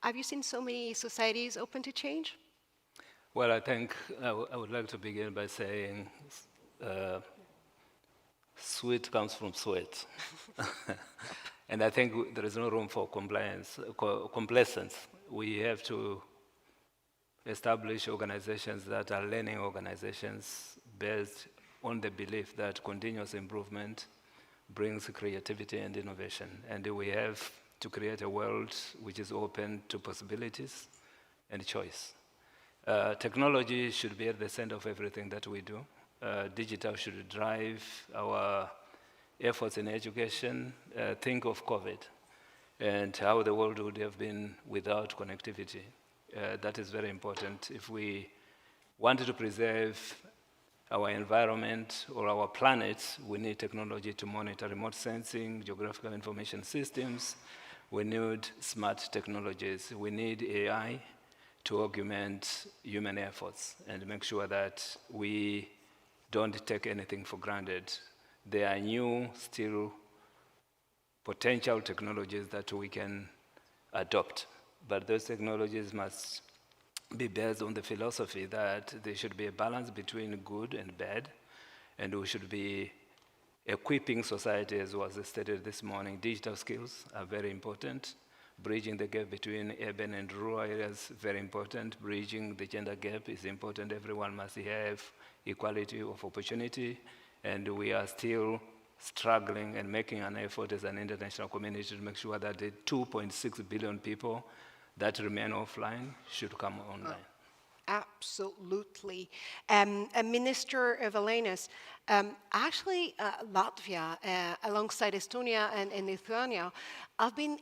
Have you seen so many societies open to change? Well, I think I would like to begin by saying sweet comes from sweat. And I think there is no room for complacence. We have to establish organizations that are learning organizations based on the belief that continuous improvement brings creativity and innovation. And we have to create a world which is open to possibilities and choice. Technology should be at the center of everything that we do. Digital should drive our efforts in education. Think of COVID and how the world would have been without connectivity. That is very important. If we wanted to preserve our environment or our planet, we need technology to monitor remote sensing, geographical information systems. We need smart technologies. We need AI to augment human efforts and make sure that we don't take anything for granted. There are new, still potential technologies that we can adopt. But those technologies must be based on the philosophy that there should be a balance between good and bad, and we should be equipping society, as was stated this morning. Digital skills are very important. Bridging the gap between urban and rural areas, very important. Bridging the gender gap is important. Everyone must have equality of opportunity, and we are still struggling and making an effort as an international community to make sure that the 2.6 billion people that remain offline should come online. Absolutely. Minister Valenis, actually Latvia, alongside Estonia and Lithuania, have been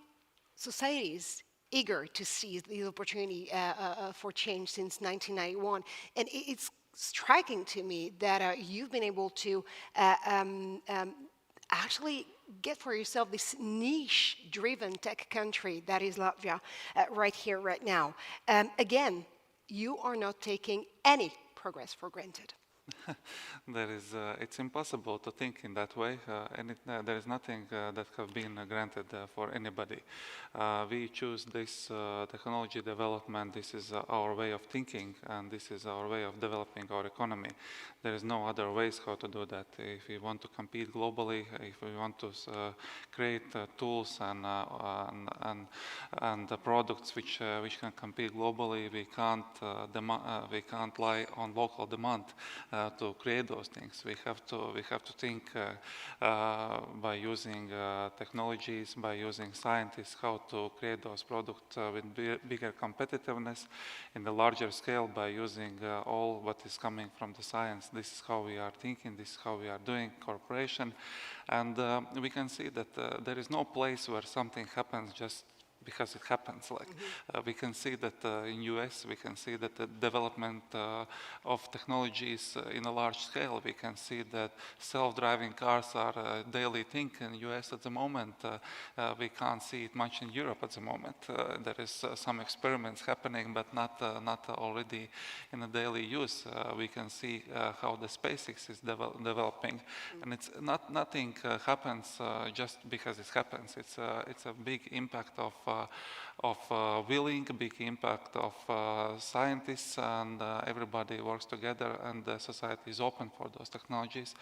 societies eager to seize the opportunity for change since 1991. And it's striking to me that you've been able to actually get for yourself this niche-driven tech country that is Latvia right here, right now. Again, you are not taking any progress for granted. It's impossible to think in that way, and there is nothing that have been granted for anybody. We choose this technology development. This is our way of thinking, and this is our way of developing our economy. There is no other ways how to do that. If we want to compete globally, if we want to create tools and products which can compete globally, we can't rely on local demand to create those things. We have to think by using technologies, by using scientists, how to create those products with bigger competitiveness in the larger scale by using all what is coming from the science. This is how we are thinking, this is how we are doing cooperation. And we can see that there is no place where something happens just because it happens. Like we can see that in US, we can see that the development of technologies in a large scale. We can see that self-driving cars are a daily thing in US at the moment. We can't see it much in Europe at the moment. There is some experiments happening, but not already in a daily use. We can see how the SpaceX is developing, and it's nothing happens just because it happens. It's a big impact of willing, big impact of scientists, and everybody works together, and the society is open for those technologies.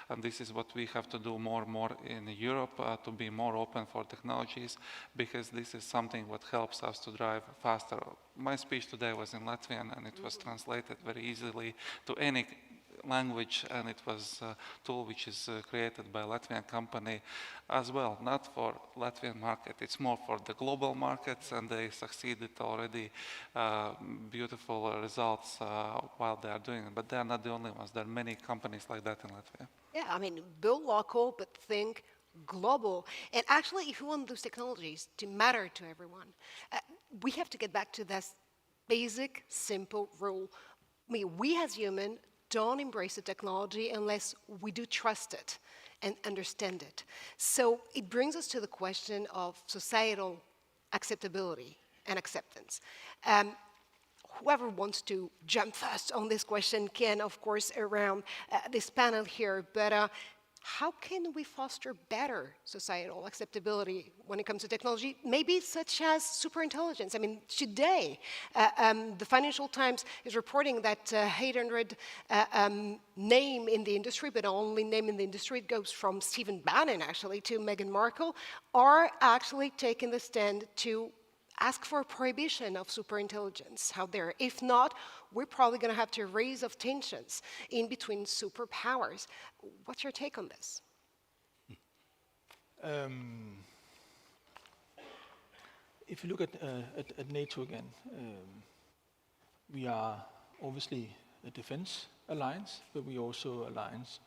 And this is what we have to do more and more in Europe, to be more open for technologies, because this is something what helps us to drive faster. My speech today was in Latvian, and it was translated very easily to any language, and it was a tool which is created by a Latvian company as well, not for Latvian market. It's more for the global markets, and they succeeded already, beautiful results while they are doing it. But they are not the only ones. There are many companies like that in Latvia. Yeah, I mean, build local, but think global. And actually, if you want those technologies to matter to everyone, we have to get back to this basic, simple rule. I mean, we as humans don't embrace the technology unless we do trust it and understand it. So it brings us to the question of societal acceptability and acceptance. Whoever wants to jump first on this question can, of course, around this panel here, but how can we foster better societal acceptability when it comes to technology, maybe such as superintelligence? I mean, today, the Financial Times is reporting that 800 name in the industry, but only name in the industry, it goes from Stephen Bannon, actually, to Meghan Markle, are actually taking the stand to ask for a prohibition of superintelligence out there. If not, we're probably going to have to raise of tensions in between superpowers. What's your take on this? If you look at NATO again, we are obviously a defense alliance, but we also an alliance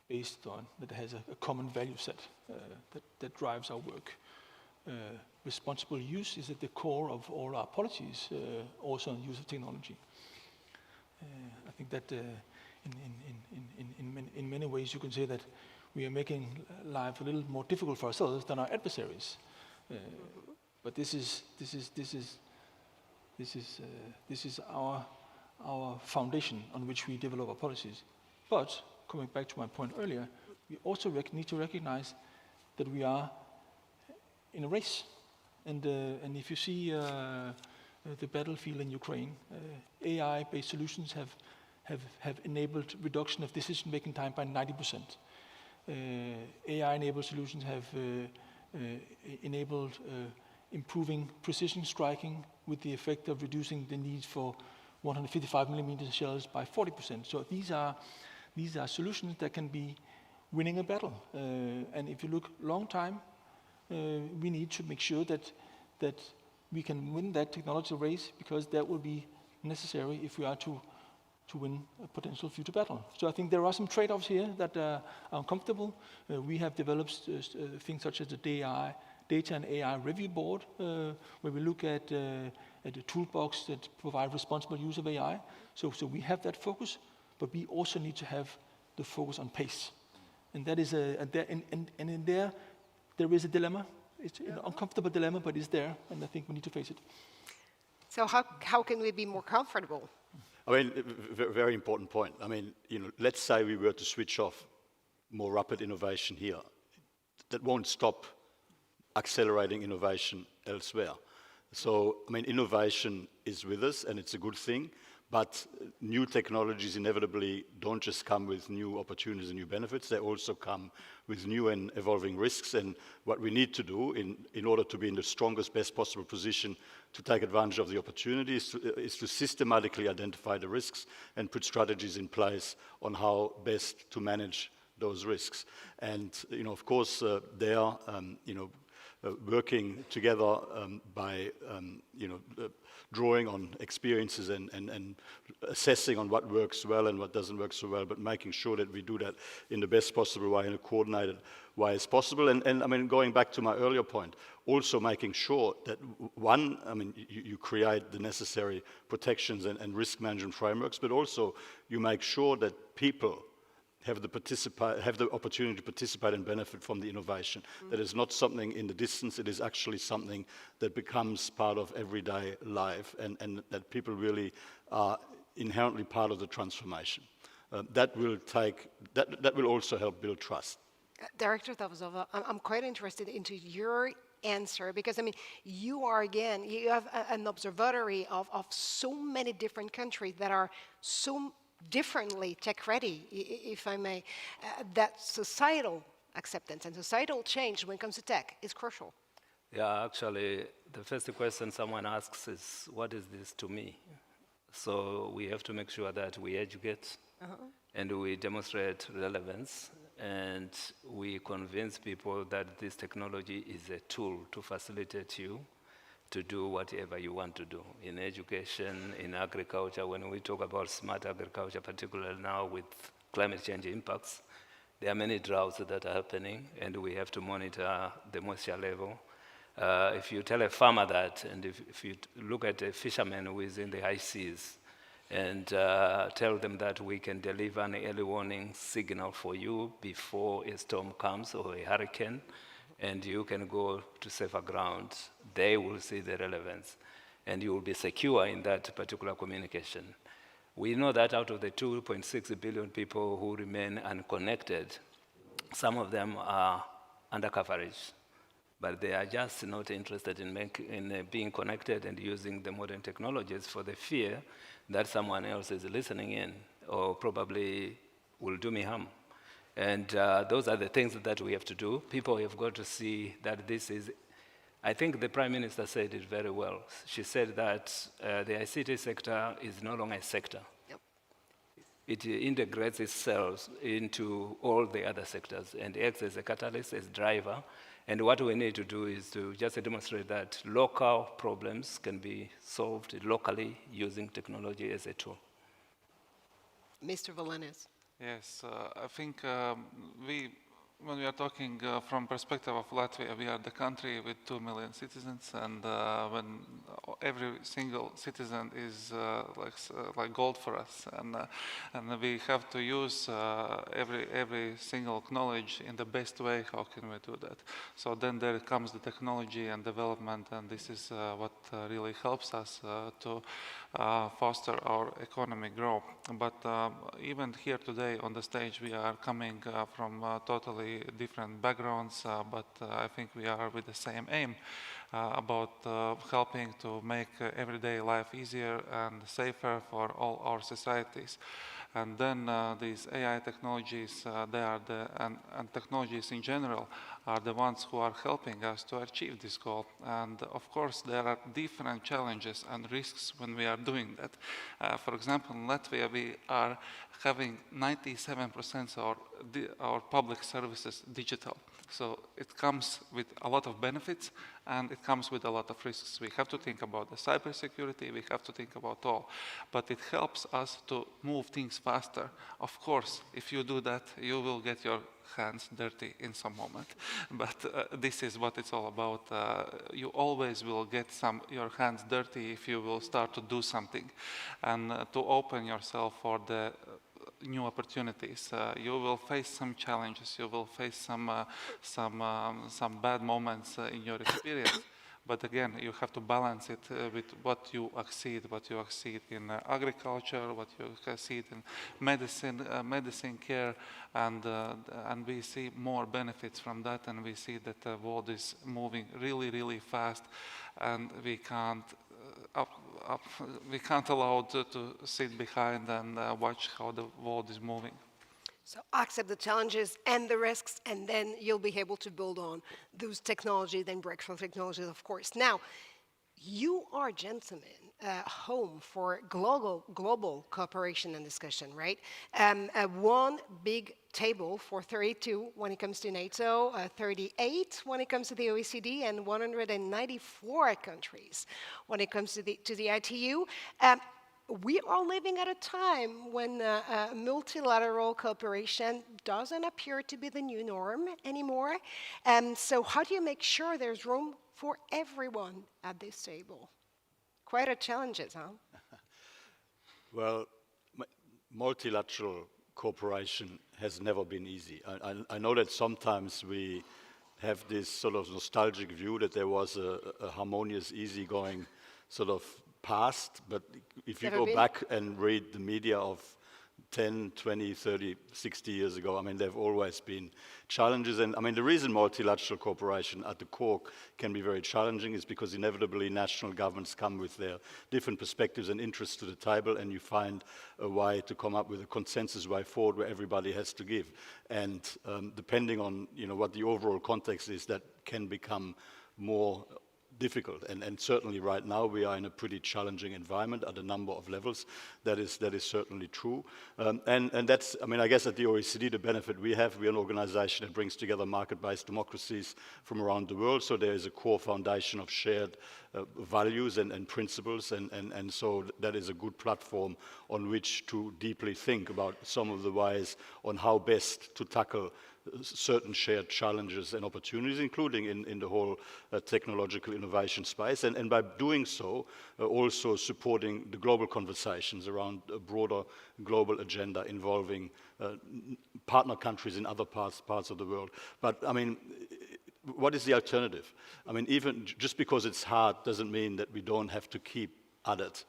based on that has a common value set that drives our work. Responsible use is at the core of all our policies, also on use of technology. I think that in many ways you can say that we are making life a little more difficult for ourselves than our adversaries. But this is our foundation on which we develop our policies. But coming back to my point earlier, we also need to recognize that we are in a race. And if you see the battlefield in Ukraine, AI-based solutions have enabled reduction of decision-making time by 90%. AI-enabled solutions have enabled improving precision striking with the effect of reducing the need for 155mm shells by 40%. So these are solutions that can be winning a battle. And if you look long time, we need to make sure that we can win that technology race, because that will be necessary if we are to win a potential future battle. So I think there are some trade-offs here that are uncomfortable. We have developed things such as the Data and AI Review Board, where we look at the toolbox that provide responsible use of AI. So we have that focus, but we also need to have the focus on pace. And that is in there is a dilemma. It's an uncomfortable dilemma, but it's there, and I think we need to face it. So how can we be more comfortable? I mean, very important point. I mean, let's say we were to switch off more rapid innovation here. That won't stop accelerating innovation elsewhere. So, I mean, innovation is with us, and it's a good thing, but new technologies inevitably don't just come with new opportunities and new benefits, they also come with new and evolving risks. And what we need to do in order to be in the strongest, best possible position to take advantage of the opportunities is to systematically identify the risks and put strategies in place on how best to manage those risks. And, of course, working together by drawing on experiences and assessing on what works well and what doesn't work so well, but making sure that we do that in the best possible way, in a coordinated way as possible. And I mean, going back to my earlier point, also making sure that you create the necessary protections and risk management frameworks, but also you make sure that people have the opportunity to participate and benefit from the innovation. That is not something in the distance, it is actually something that becomes part of everyday life and that people really are inherently part of the transformation. That will also help build trust. Director Tavazova, I'm quite interested into your answer because, I mean, you have an observatory of so many different countries that are so differently tech-ready, if I may, that societal acceptance and societal change when it comes to tech is crucial. Yeah, actually, the first question someone asks is, what is this to me? So we have to make sure that we educate and we demonstrate relevance and we convince people that this technology is a tool to facilitate you to do whatever you want to do in education, in agriculture. When we talk about smart agriculture, particularly now with climate change impacts, there are many droughts that are happening, and we have to monitor the moisture level. If you tell a farmer that, and if you look at a fisherman who is in the high seas, and tell them that we can deliver an early warning signal for you before a storm comes or a hurricane, and you can go to safer ground, they will see the relevance, and you will be secure in that particular communication. We know that out of the 2.6 billion people who remain unconnected, some of them are under coverage, but they are just not interested in being connected and using the modern technologies for the fear that someone else is listening in or probably will do me harm. And those are the things that we have to do. People have got to see that this is, I think the Prime Minister said it very well. She said that the ICT sector is no longer a sector. Yep. It integrates itself into all the other sectors and acts as a catalyst, as driver. And what we need to do is to just demonstrate that local problems can be solved locally using technology as a tool. Mr. Valenis. Yes, I think when we are talking from perspective of Latvia, we are the country with 2 million citizens, and when every single citizen is like gold for us, and we have to use every single knowledge in the best way. How can we do that? So then there comes the technology and development, and this is what really helps us to foster our economic growth. But even here today on the stage, we are coming from totally different backgrounds, but I think we are with the same aim about helping to make everyday life easier and safer for all our societies. And then these AI technologies, and technologies in general, are the ones who are helping us to achieve this goal. And of course, there are different challenges and risks when we are doing that. For example, in Latvia, we are having 97% of our public services digital. So it comes with a lot of benefits, and it comes with a lot of risks. We have to think about the cybersecurity, we have to think about all. But it helps us to move things faster. Of course, if you do that, you will get your hands dirty in some moment. But this is what it's all about. You always will get your hands dirty if you will start to do something and to open yourself for the new opportunities. You will face some challenges. You will face some bad moments in your experience. But again, you have to balance it with what you exceed in agriculture, what you exceed in medicine care, and we see more benefits from that, and we see that the world is moving really, really fast, and we can't allow to sit behind and watch how the world is moving. So accept the challenges and the risks, and then you'll be able to build on those technologies and breakthrough technologies, of course. Now, you are gentlemen home for global cooperation and discussion, right? One big table for 32 when it comes to NATO, 38 when it comes to the OECD, and 194 countries when it comes to the ITU. We are living at a time when multilateral cooperation doesn't appear to be the new norm anymore. So how do you make sure there's room for everyone at this table? Quite a challenge, huh? Well, multilateral cooperation has never been easy. I know that sometimes we have this sort of nostalgic view that there was a harmonious, easygoing sort of past, but if you go back and read the media of 10, 20, 30, 60 years ago, I mean, there have always been challenges. And I mean, the reason multilateral cooperation at the core can be very challenging is because inevitably national governments come with their different perspectives and interests to the table, and you find a way to come up with a consensus way forward where everybody has to give. And depending on, you know, what the overall context is, that can become more difficult, and certainly right now we are in a pretty challenging environment at a number of levels. That is certainly true, and that's, I mean, I guess at the OECD the benefit we're an organization that brings together market-based democracies from around the world, so there is a core foundation of shared values and principles, and so that is a good platform on which to deeply think about some of the ways on how best to tackle certain shared challenges and opportunities, including in the whole technological innovation space, and by doing so, also supporting the global conversations around a broader global agenda involving partner countries in other parts of the world. But I mean, what is the alternative? I mean, even just because it's hard doesn't mean that we don't have to keep at it.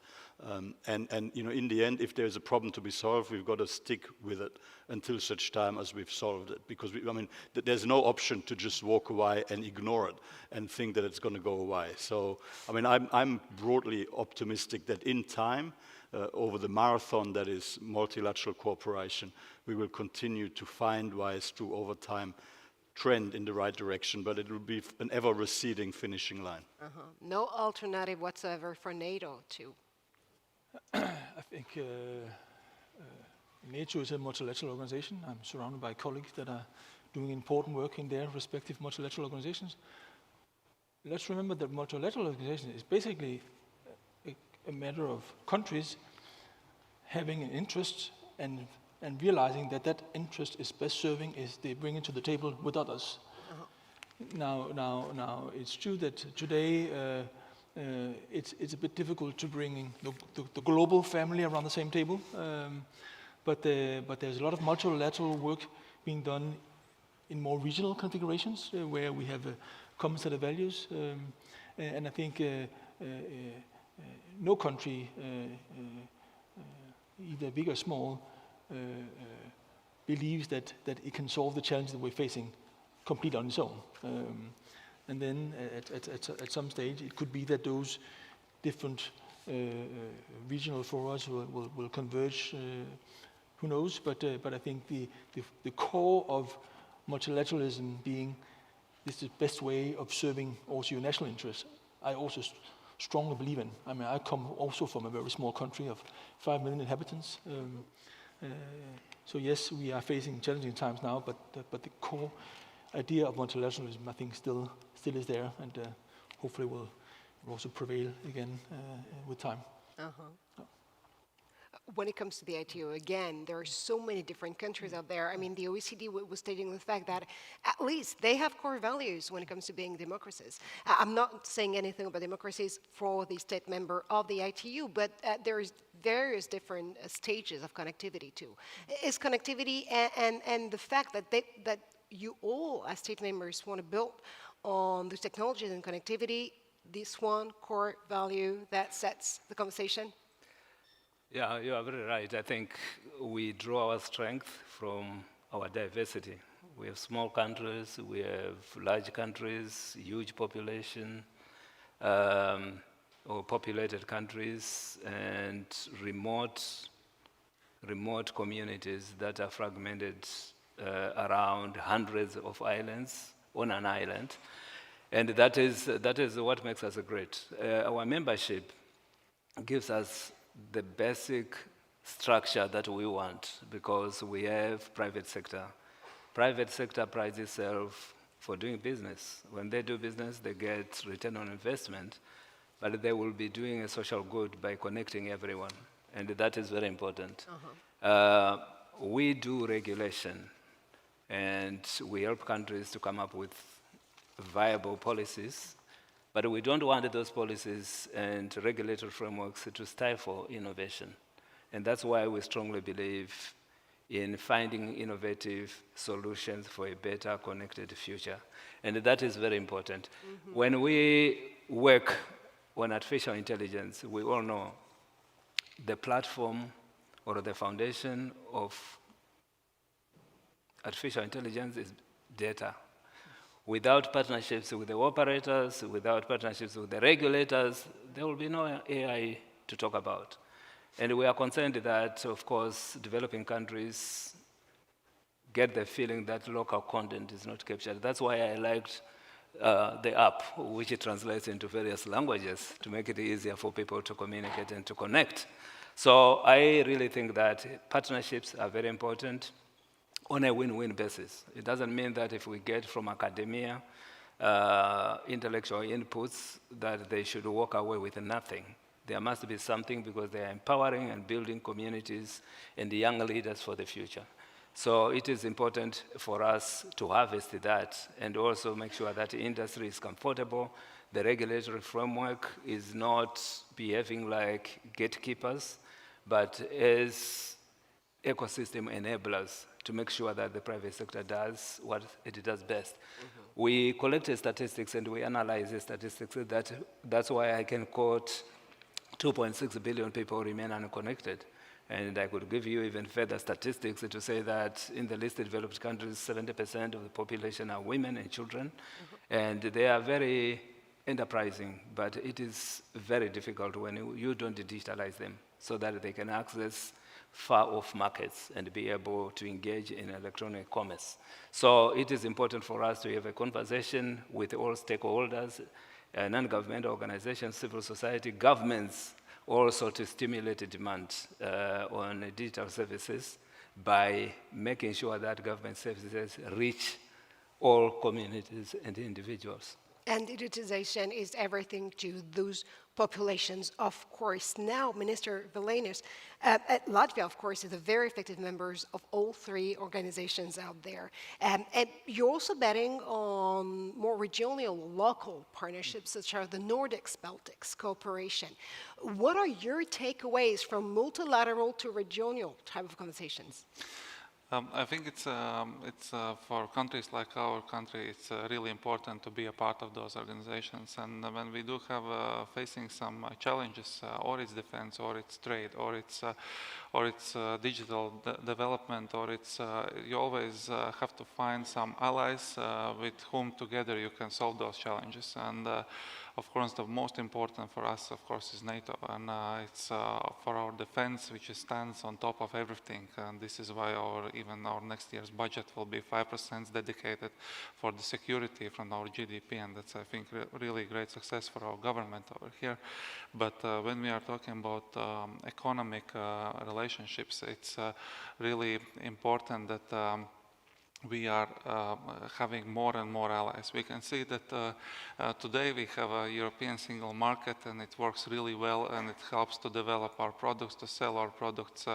And you know, in the end, if there's a problem to be solved, we've got to stick with it until such time as we've solved it. Because, I mean, there's no option to just walk away and ignore it and think that it's going to go away. So, I mean, I'm broadly optimistic that in time, over the marathon that is multilateral cooperation, we will continue to find ways to, over time, trend in the right direction, but it will be an ever-receding finishing line. No alternative whatsoever for NATO, too. I think NATO is a multilateral organization. I'm surrounded by colleagues that are doing important work in their respective multilateral organizations. Let's remember that multilateral organization is basically a matter of countries having an interest and realizing that that interest is best serving is they bring it to the table with others. Now, it's true that today it's a bit difficult to bring the global family around the same table, but there's a lot of multilateral work being done in more regional configurations where we have a common set of values, and I think no country, either big or small, believes that it can solve the challenges that we're facing completely on its own. And then at some stage, it could be that those different regional forums will converge. Who knows? But I think the core of multilateralism being this is the best way of serving also your national interests, I also strongly believe in. I mean, I come also from a very small country of 5 million inhabitants. So yes, we are facing challenging times now, but the core idea of multilateralism, I think, still is there, and hopefully will also prevail again with time. When it comes to the ITU, again, there are so many different countries out there. I mean, the OECD was stating the fact that at least they have core values when it comes to being democracies. I'm not saying anything about democracies for the state member of the ITU, but there's various different stages of connectivity too. Is connectivity and the fact that you all as state members want to build on those technologies and connectivity, this one core value that sets the conversation? Yeah, you are very right. I think we draw our strength from our diversity. We have small countries, we have large countries, huge population, or populated countries, and remote communities that are fragmented around hundreds of islands on an island. And that is what makes us great. Our membership gives us the basic structure that we want, because we have private sector. Private sector prides itself for doing business. When they do business, they get return on investment, but they will be doing a social good by connecting everyone, and that is very important. We do regulation, and we help countries to come up with viable policies, but we don't want those policies and regulatory frameworks to stifle innovation. And that's why we strongly believe in finding innovative solutions for a better connected future. And that is very important. When we work on artificial intelligence, we all know the platform or the foundation of artificial intelligence is data. Without partnerships with the operators, without partnerships with the regulators, there will be no AI to talk about. And we are concerned that, of course, developing countries get the feeling that local content is not captured. That's why I liked the app, which it translates into various languages to make it easier for people to communicate and to connect. So I really think that partnerships are very important on a win-win basis. It doesn't mean that if we get from academia intellectual inputs that they should walk away with nothing. There must be something, because they are empowering and building communities and the young leaders for the future. So it is important for us to harvest that and also make sure that the industry is comfortable. The regulatory framework is not behaving like gatekeepers, but as ecosystem enablers to make sure that the private sector does what it does best. We collect statistics and we analyze the statistics. That's why I can quote 2.6 billion people remain unconnected. And I could give you even further statistics to say that in the least developed countries, 70% of the population are women and children. And they are very enterprising, but it is very difficult when you don't digitalize them so that they can access far-off markets and be able to engage in electronic commerce. So it is important for us to have a conversation with all stakeholders, non-governmental organizations, civil society, governments, also to stimulate demand on digital services by making sure that government services reach all communities and individuals. And digitization is everything to those populations, of course. Now, Minister Vilenis, Latvia, of course, is a very effective member of all three organizations out there. And you're also betting on more regional, local partnerships, such as the Nordics-Baltics cooperation. What are your takeaways from multilateral to regional type of conversations? I think it's for countries like our country, it's really important to be a part of those organizations. And when we do have facing some challenges, or it's defense, or it's trade, or it's digital development, or it's you always have to find some allies with whom together you can solve those challenges. And of course, the most important for us, of course, is NATO, and it's for our defense, which stands on top of everything. And this is why even our next year's budget will be 5% dedicated for the security from our GDP, and that's, I think, really great success for our government over here. But when we are talking about economic relationships, it's really important that we are having more and more allies. We can see that today we have a European single market, and it works really well, and it helps to develop our products, to sell our products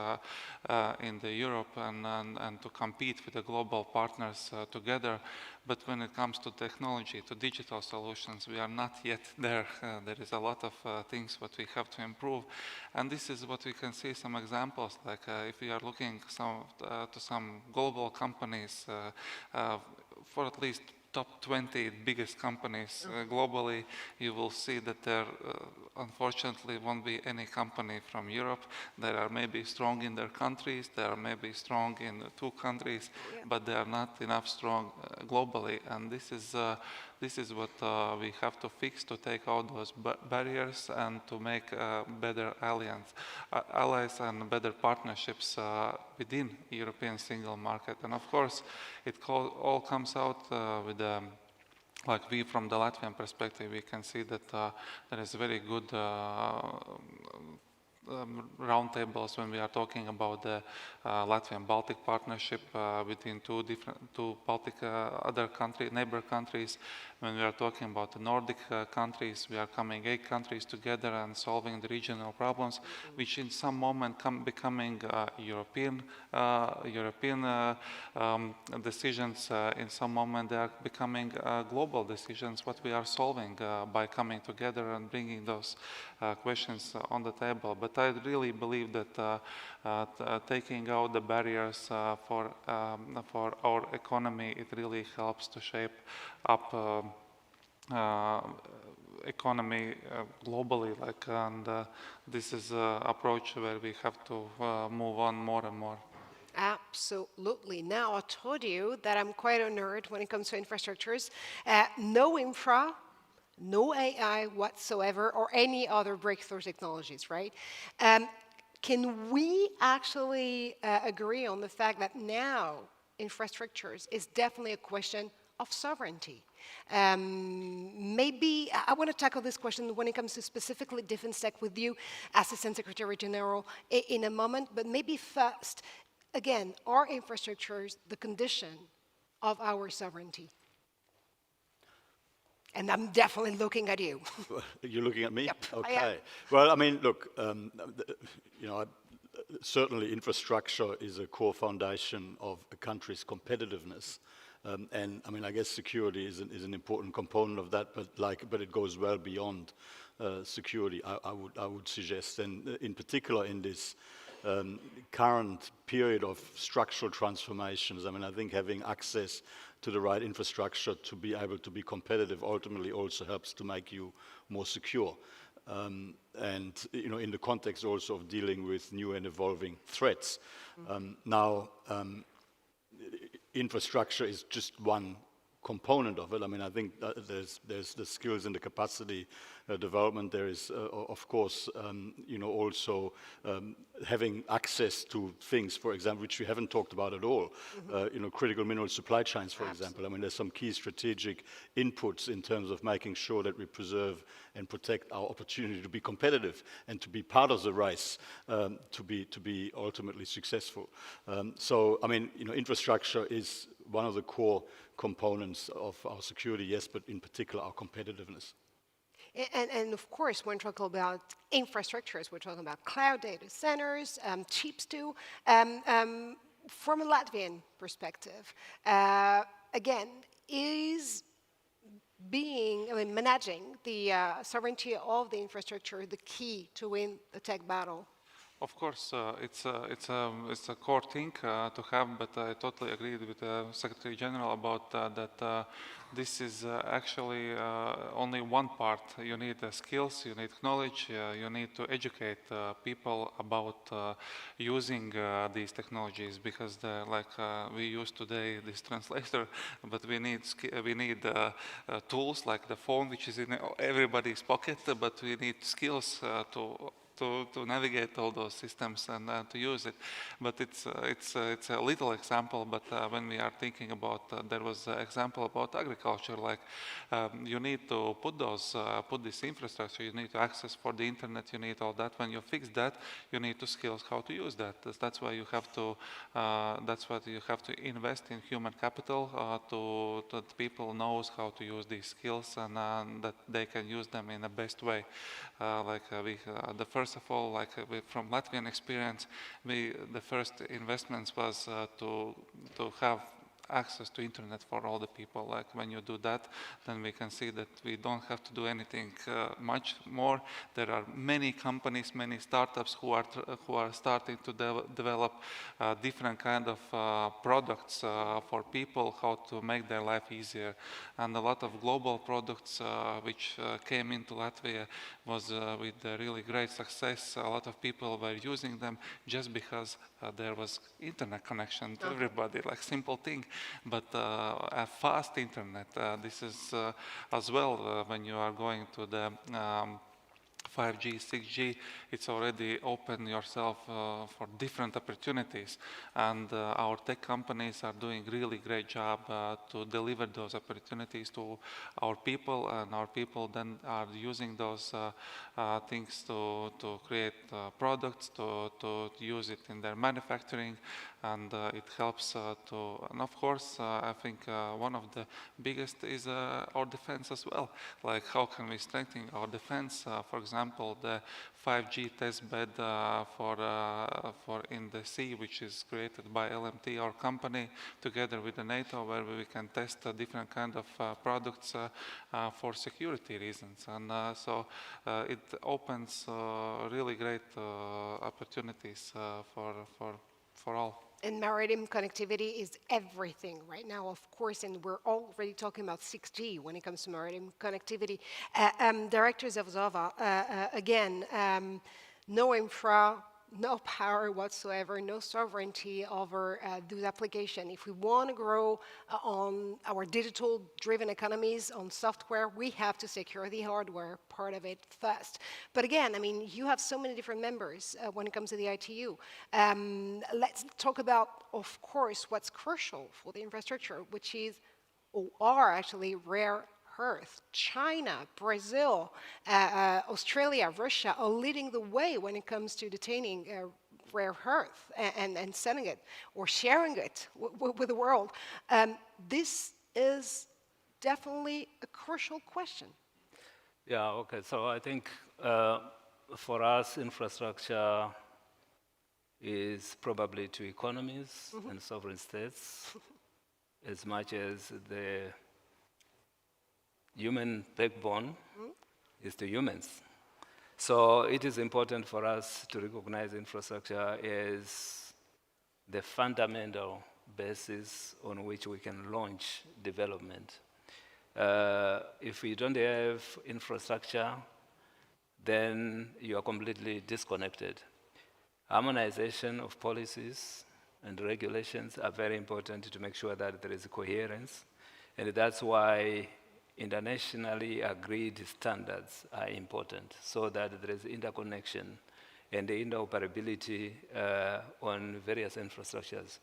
in Europe, and to compete with the global partners together. But when it comes to technology, to digital solutions, we are not yet there. There is a lot of things what we have to improve. And this is what we can see some examples, like if we are looking to some global companies, for at least top 20 biggest companies globally, you will see that there unfortunately won't be any company from Europe. They are maybe strong in their countries, they are maybe strong in 2 countries, but they are not enough strong globally. And this is what we have to fix, to take out those barriers and to make better allies and better partnerships within European single market. And of course, it all comes out with like we from the Latvian perspective, we can see that there is very good roundtables when we are talking about the Latvian-Baltic partnership between two Baltic other neighbor countries. When we are talking about the Nordic countries, we are coming 8 countries together and solving the regional problems, which in some moment becoming European decisions. In some moment, they are becoming global decisions. What we are solving by coming together and bringing those questions on the table. But I really believe that taking out the barriers for our economy, it really helps to shape up economy globally. And this is an approach where we have to move on more and more. Absolutely. Now, I told you that I'm quite a nerd when it comes to infrastructures. No infra, no AI whatsoever, or any other breakthrough technologies, right? Can we actually agree on the fact that now infrastructures is definitely a question of sovereignty? Maybe I want to tackle this question when it comes to specifically defense tech with you, Assistant Secretary General, in a moment. But maybe first, again, are infrastructures the condition of our sovereignty? And I'm definitely looking at you. You're looking at me? Yep, I am. Okay. Well, I mean, look, certainly infrastructure is a core foundation of a country's competitiveness. And I mean, I guess security is an important component of that, but it goes well beyond security, I would suggest. And in particular in this current period of structural transformations, I mean, I think having access to the right infrastructure to be able to be competitive ultimately also helps to make you more secure. And in the context also of dealing with new and evolving threats. Now, infrastructure is just one component of it. I mean, I think there's the skills and the capacity development. There is, of course, also having access to things, for example, which we haven't talked about at all. Critical mineral supply chains, for example. I mean, there's some key strategic inputs in terms of making sure that we preserve and protect our opportunity to be competitive and to be part of the race to be ultimately successful. So, I mean, infrastructure is one of the core components of our security, yes, but in particular our competitiveness. And of course, when talking about infrastructures, we're talking about cloud data centers, chips too. From a Latvian perspective, again, is managing the sovereignty of the infrastructure the key to win the tech battle? Of course, it's a core thing to have, but I totally agree with the Secretary General about that this is actually only one part. You need skills, you need knowledge, you need to educate people about using these technologies, because we use today this translator, but we need tools like the phone, which is in everybody's pocket, but we need skills to navigate all those systems and to use it. But it's a little example, but when we are thinking about, there was an example about agriculture, like you need to put this infrastructure, you need to access for the internet, you need all that. When you fix that, you need to skills how to use that. That's why you have to, invest in human capital that people knows how to use these skills and that they can use them in the best way. First of all, from Latvian experience, the first investments was to have access to internet for all the people. Like when you do that, then we can see that we don't have to do anything much more. There are many companies, many startups who are starting to develop different kind of products for people, how to make their life easier. And a lot of global products which came into Latvia was with really great success. A lot of people were using them just because there was internet connection to everybody, like simple thing. But a fast internet, this is as well when you are going to the 5G, 6G, it's already opened yourself for different opportunities. And our tech companies are doing really great job to deliver those opportunities to our people, and our people then are using those things to create products, to use it in their manufacturing, and it helps and of course, I think one of the biggest is our defense as well. Like, how can we strengthen our defense? For example, the 5G test bed for in the sea, which is created by LMT, our company, together with the NATO, where we can test different kind of products for security reasons. And so it opens really great opportunities for all. And maritime connectivity is everything right now, of course, and we're already talking about 6G when it comes to maritime connectivity. Director Zavzova, again, no infra, no power whatsoever, no sovereignty over those applications. If we want to grow on our digital-driven economies, on software, we have to secure the hardware part of it first. But again, I mean, you have so many different members when it comes to the ITU. Let's talk about, of course, what's crucial for the infrastructure, which is, or are actually, rare earth. China, Brazil, Australia, Russia are leading the way when it comes to detaining rare earth and selling it or sharing it with the world. This is definitely a crucial question. Yeah, okay. So I think for us, infrastructure is probably to economies and sovereign states as much as the human backbone is to humans. So it is important for us to recognize infrastructure as the fundamental basis on which we can launch development. If we don't have infrastructure, then you are completely disconnected. Harmonization of policies and regulations are very important to make sure that there is coherence, and that's why internationally agreed standards are important, so that there is interconnection and interoperability on various infrastructures.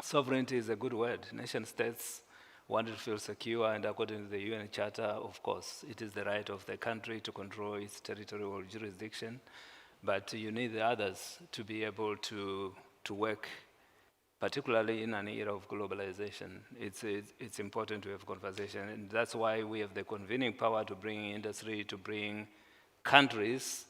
Sovereignty is a good word. Nation states want to feel secure, and according to the UN Charter, of course, it is the right of the country to control its territorial jurisdiction, but you need the others to be able to work, particularly in an era of globalization. It's important to have conversation, and that's why we have the convening power to bring industry, to bring countries,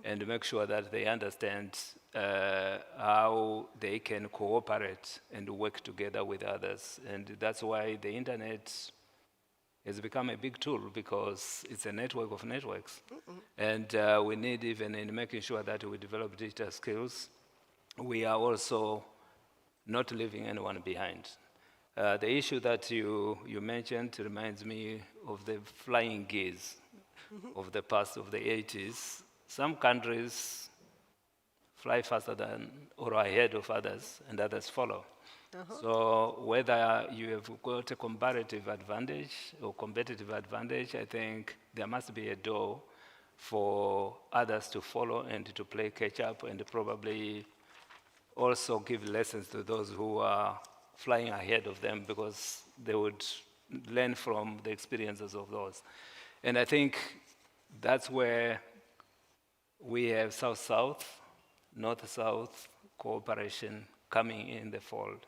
and make sure that they understand how they can cooperate and work together with others. And that's why the internet has become a big tool, because it's a network of networks. And we need, even in making sure that we develop digital skills, we are also not leaving anyone behind. The issue that you mentioned reminds me of the flying geese of the past, of the 80s. Some countries fly faster than or ahead of others, and others follow. So whether you have got a comparative advantage or competitive advantage, I think there must be a door for others to follow and to play catch up, and probably also give lessons to those who are flying ahead of them, because they would learn from the experiences of those. And I think that's where we have South-South, North-South cooperation coming in the fold,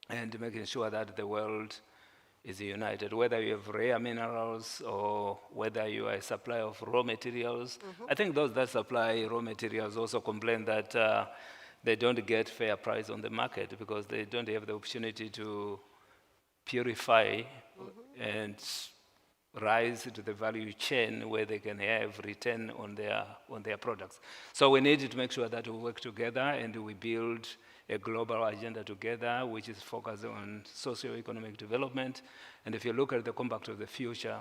and making sure that the world is united, whether you have rare minerals or whether you are a supplier of raw materials. I think those that supply raw materials also complain that they don't get fair price on the market, because they don't have the opportunity to purify and rise to the value chain where they can have return on their products. So we need to make sure that we work together and we build a global agenda together, which is focused on socio-economic development. And if you look at the Compact of the Future,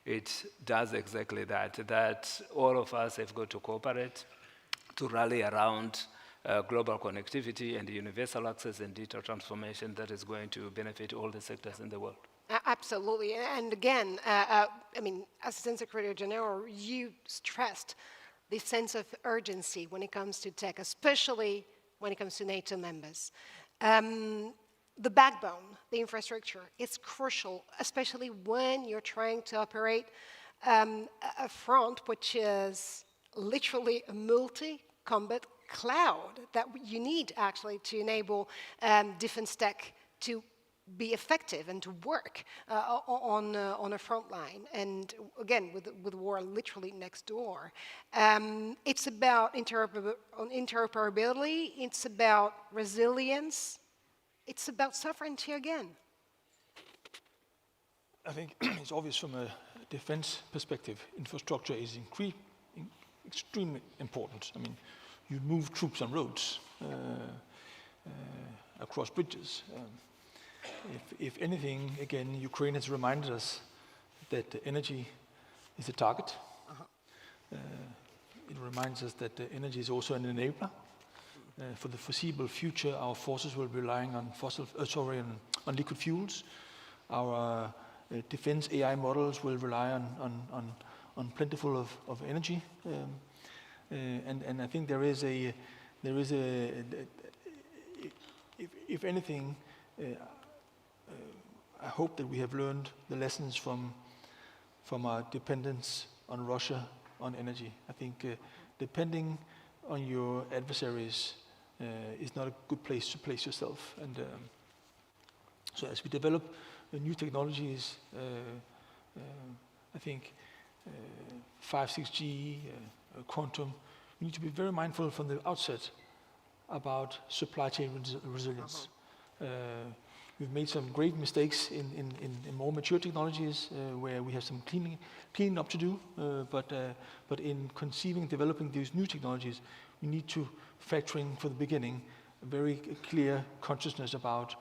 it does exactly that, that all of us have got to cooperate to rally around global connectivity and universal access and digital transformation that is going to benefit all the sectors in the world. Absolutely. And again, I mean, Assistant Secretary General, you stressed this sense of urgency when it comes to tech, especially when it comes to NATO members. The backbone, the infrastructure, is crucial, especially when you're trying to operate a front which is literally a multi-combat cloud that you need actually to enable defense tech to be effective and to work on a front line. And again, with war literally next door. It's about interoperability, it's about resilience, it's about sovereignty again. I think it's obvious from a defense perspective, infrastructure is extremely important. I mean, you move troops on roads, across bridges. If anything, again, Ukraine has reminded us that energy is a target. It reminds us that energy is also an enabler. For the foreseeable future, our forces will be relying on on liquid fuels. Our defense AI models will rely on plentiful of energy, and I think if anything, I hope that we have learned the lessons from our dependence on Russia on energy. I think depending on your adversaries is not a good place to place yourself. And so as we develop new technologies, I think 5, 6G, quantum, we need to be very mindful from the outset about supply chain resilience. We've made some great mistakes in more mature technologies where we have some cleaning up to do, but in conceiving, developing these new technologies, we need to factor in from the beginning a very clear consciousness about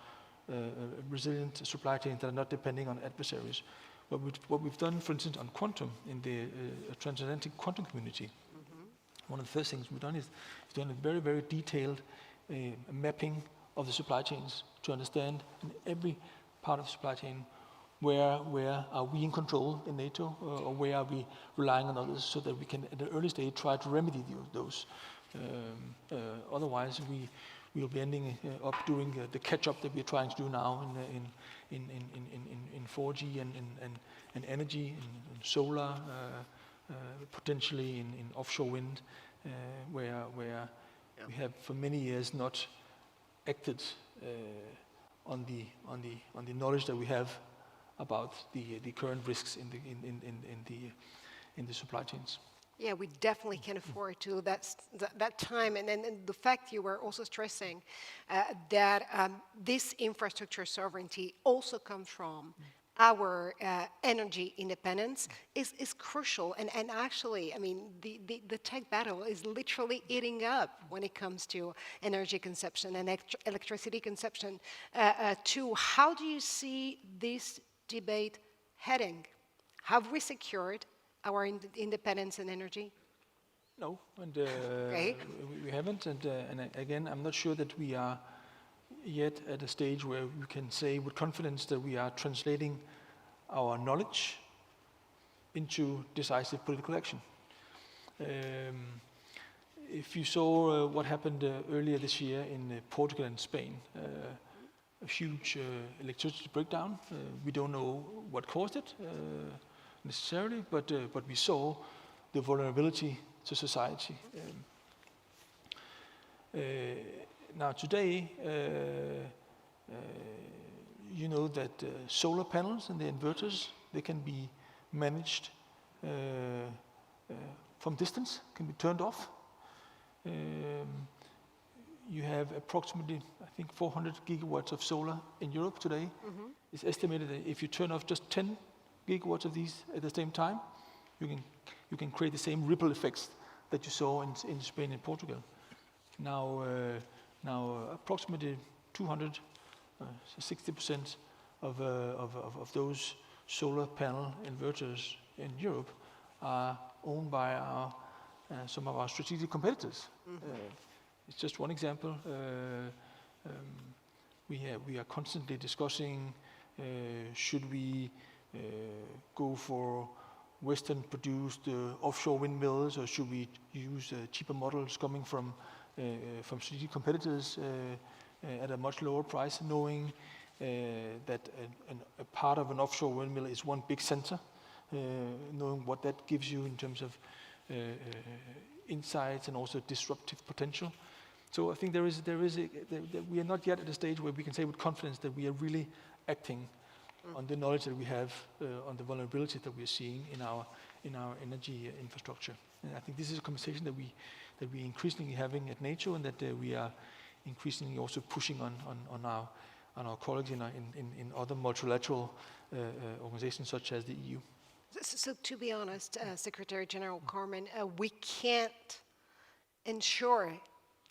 resilient supply chains that are not depending on adversaries. What we've done, for instance, on quantum in the transatlantic quantum community, one of the first things we've done is done a very, very detailed mapping of the supply chains to understand in every part of the supply chain where are we in control in NATO or where are we relying on others, so that we can at an early stage try to remedy those. Otherwise, we'll be ending up doing the catch-up that we're trying to do now in 4G and energy, in solar, potentially in offshore wind, where we have for many years not acted on the knowledge that we have about the current risks in the supply chains. Yeah, we definitely can afford to that time, and the fact you were also stressing that this infrastructure sovereignty also comes from our energy independence is crucial, and actually, I mean, the tech battle is literally eating up when it comes to energy consumption and electricity consumption too. How do you see this debate heading? Have we secured our independence in energy? No, and Okay. we haven't, and again, I'm not sure that we are yet at a stage where we can say with confidence that we are translating our knowledge into decisive political action. If you saw what happened earlier this year in Portugal and Spain, a huge electricity breakdown. We don't know what caused it necessarily, but we saw the vulnerability to society. Now today, you know that solar panels and the inverters, they can be managed from distance, can be turned off. You have approximately, I think, 400 gigawatts of solar in Europe today. Mm-hmm. It's estimated that if you turn off just 10 gigawatts of these at the same time, you can create the same ripple effects that you saw in Spain and Portugal. Now approximately 60% of those solar panel inverters in Europe are owned by some of our strategic competitors. Mm-hmm. It's just one example. We are constantly discussing should we go for Western-produced offshore windmills, or should we use cheaper models coming from strategic competitors at a much lower price, knowing that a part of an offshore windmill is one big center, knowing what that gives you in terms of insights and also disruptive potential. So I think we are not yet at a stage where we can say with confidence that we are really acting on the knowledge that we have on the vulnerabilities that we are seeing in our energy infrastructure. And I think this is a conversation that we increasingly having at NATO, and that we are increasingly also pushing on our colleagues in other multilateral organizations such as the EU. So to be honest, Secretary General Carmen, we can't ensure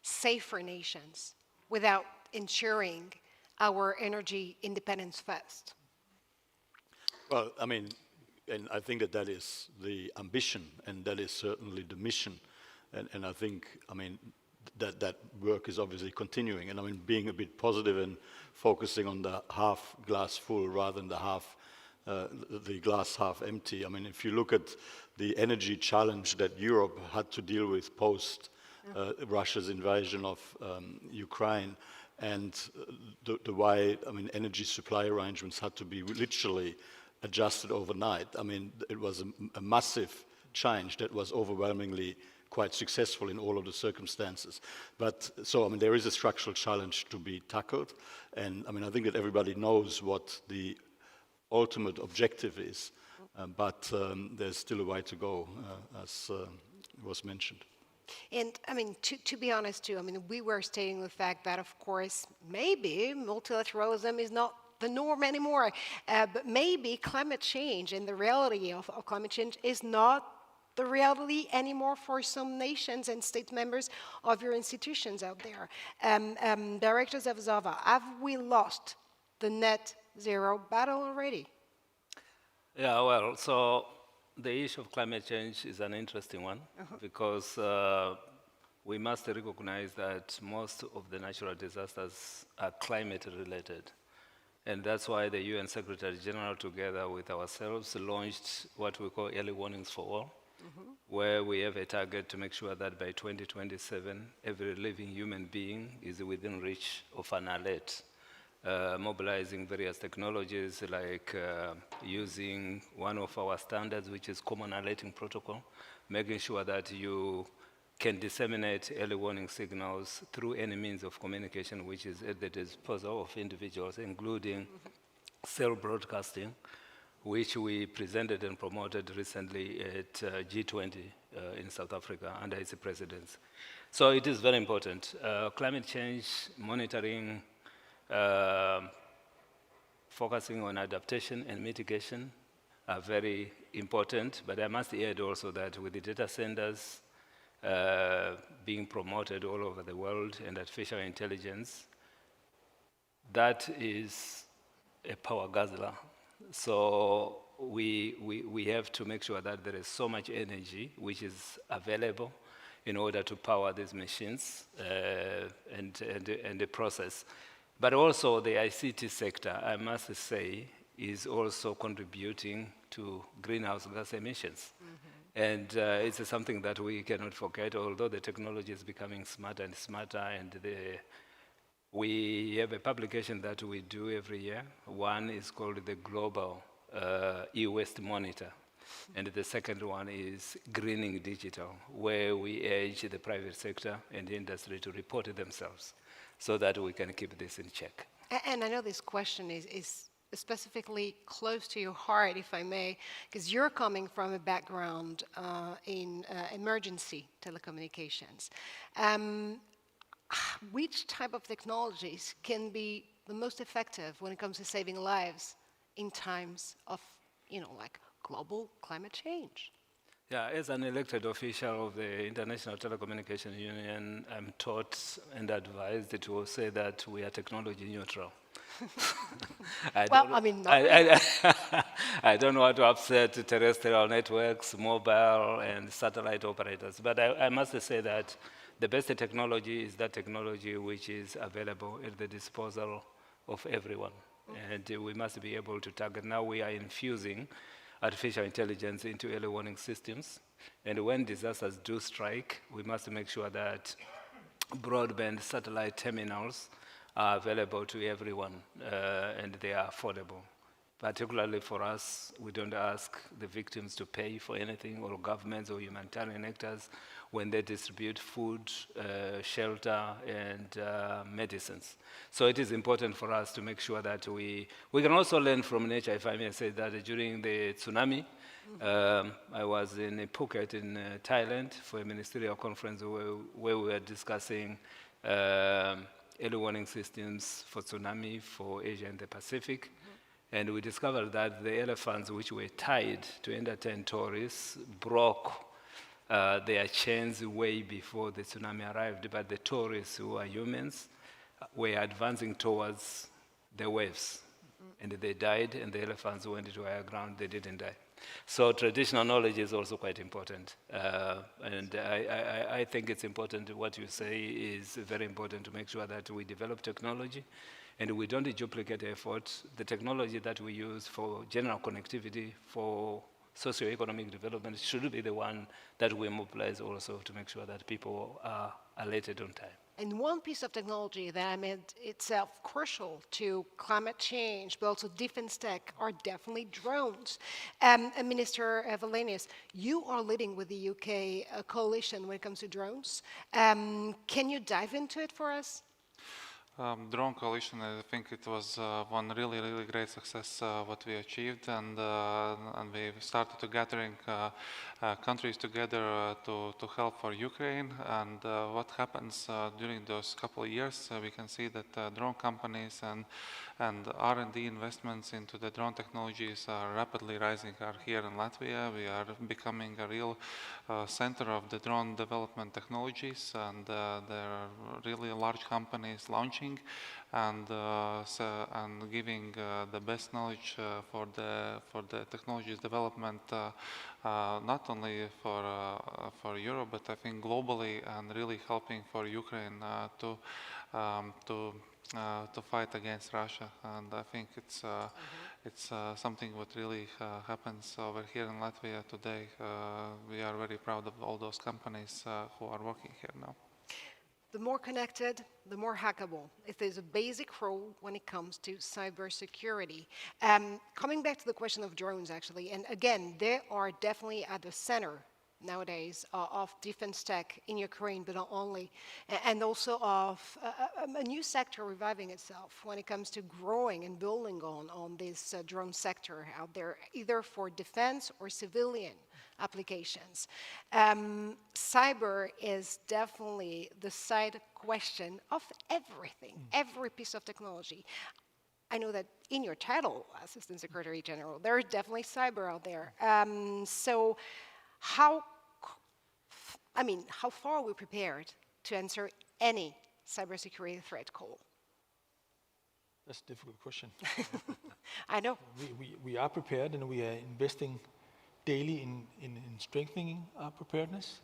safer nations without ensuring our energy independence first. Well, I mean, and I think that is the ambition, and that is certainly the mission. And I think, I mean, that work is obviously continuing. And I mean, being a bit positive and focusing on the half glass full rather than the glass half empty. I mean, if you look at the energy challenge that Europe had to deal with post Russia's invasion of Ukraine, and the way, I mean, energy supply arrangements had to be literally adjusted overnight. I mean, it was a massive change that was overwhelmingly quite successful in all of the circumstances. But so, I mean, there is a structural challenge to be tackled. And I mean, I think that everybody knows what the ultimate objective is, but there's still a way to go, as was mentioned. And I mean, to be honest too, I mean, we were stating the fact that, of course, maybe multilateralism is not the norm anymore, but maybe climate change and the reality of climate change is not the reality anymore for some nations and state members of your institutions out there. Director Zavzava, have we lost the net zero battle already? Yeah, well, so the issue of climate change is an interesting one because we must recognize that most of the natural disasters are climate related. And that's why the UN Secretary General, together with ourselves, launched what we call Early Warnings for All, where we have a target to make sure that by 2027, every living human being is within reach of an alert, mobilizing various technologies like using one of our standards, which is Common Alerting Protocol, making sure that you can disseminate early warning signals through any means of communication which is at the disposal of individuals, including cell broadcasting, which we presented and promoted recently at G20 in South Africa under its presidency. So it is very important. Climate change monitoring, focusing on adaptation and mitigation are very important, but I must add also that with the data centers being promoted all over the world and artificial intelligence, that is a power guzzler. So we have to make sure that there is so much energy which is available in order to power these machines and the process. But also the ICT sector, I must say, is also contributing to greenhouse gas emissions. And it's something that we cannot forget, although the technology is becoming smarter and smarter, and we have a publication that we do every year. One is called the Global E-Waste Monitor, and the second one is Greening Digital, where we urge the private sector and the industry to report it themselves so that we can keep this in check. And I know this question is specifically close to your heart, if I may, because you're coming from a background in emergency telecommunications. Which type of technologies can be the most effective when it comes to saving lives in times of, like global climate change? Yeah, as an elected official of the International Telecommunication Union, I'm taught and advised to say that we are technology neutral. I don't want to upset terrestrial networks, mobile and satellite operators, but I must say that the best technology is that technology which is available at the disposal of everyone. And we must be able to target. Now we are infusing artificial intelligence into early warning systems. And when disasters do strike, we must make sure that broadband satellite terminals are available to everyone and they are affordable. Particularly for us, we don't ask the victims to pay for anything, or governments or humanitarian actors when they distribute food, shelter, and medicines. So it is important for us to make sure that we can also learn from nature. If I may say that during the tsunami, I was in Phuket in Thailand for a ministerial conference where we were discussing early warning systems for tsunami for Asia and the Pacific. And we discovered that the elephants which were tied to entertain tourists broke their chains way before the tsunami arrived, but the tourists, who are humans, were advancing towards the waves. And they died, and the elephants went to higher ground, they didn't die. So traditional knowledge is also quite important. And I think it's important, what you say is very important, to make sure that we develop technology and we don't duplicate effort. The technology that we use for general connectivity, for socioeconomic development, should be the one that we mobilize also to make sure that people are alerted on time. And one piece of technology that I meant itself crucial to climate change, but also defense tech, are definitely drones. Minister Wallenius, you are leading with the UK coalition when it comes to drones. Can you dive into it for us? Drone coalition, I think it was one really great success what we achieved, and we started to gathering countries together to help for Ukraine. And what happens during those couple of years, we can see that drone companies and R&D investments into the drone technologies are rapidly rising here in Latvia. We are becoming a real center of the drone development technologies, and there are really large companies launching and giving the best knowledge for the technologies development, not only for Europe, but I think globally, and really helping for Ukraine to fight against Russia. And I think it's something what really happens over here in Latvia today. We are very proud of all those companies who are working here now. The more connected, the more hackable. It is a basic rule when it comes to cybersecurity. Coming back to the question of drones, actually, and again, they are definitely at the center nowadays of defense tech in Ukraine, but not only, and also of a new sector reviving itself when it comes to growing and building on this drone sector out there, either for defense or civilian applications. Cyber is definitely the side question of everything, every piece of technology. I know that in your title, Assistant Secretary General, there is definitely cyber out there. So how far are we prepared to answer any cybersecurity threat call? That's a difficult question. I know. We are prepared, and we are investing daily in strengthening our preparedness.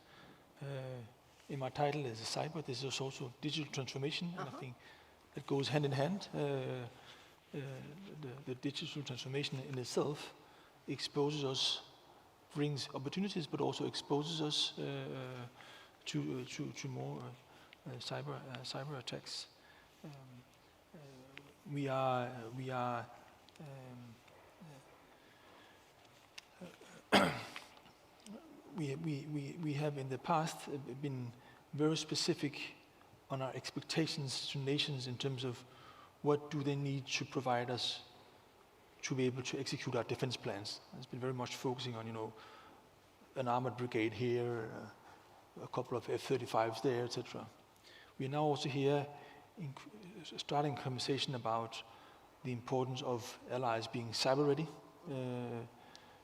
In my title as a cyber, this is also digital transformation, and I think that goes hand in hand. The digital transformation in itself exposes us, brings opportunities, but also exposes us to more cyber attacks. We have in the past been very specific on our expectations to nations in terms of what do they need to provide us to be able to execute our defense plans. It's been very much focusing on, an armored brigade here, a couple of F-35s there, etc. We are now also here starting a conversation about the importance of allies being cyber ready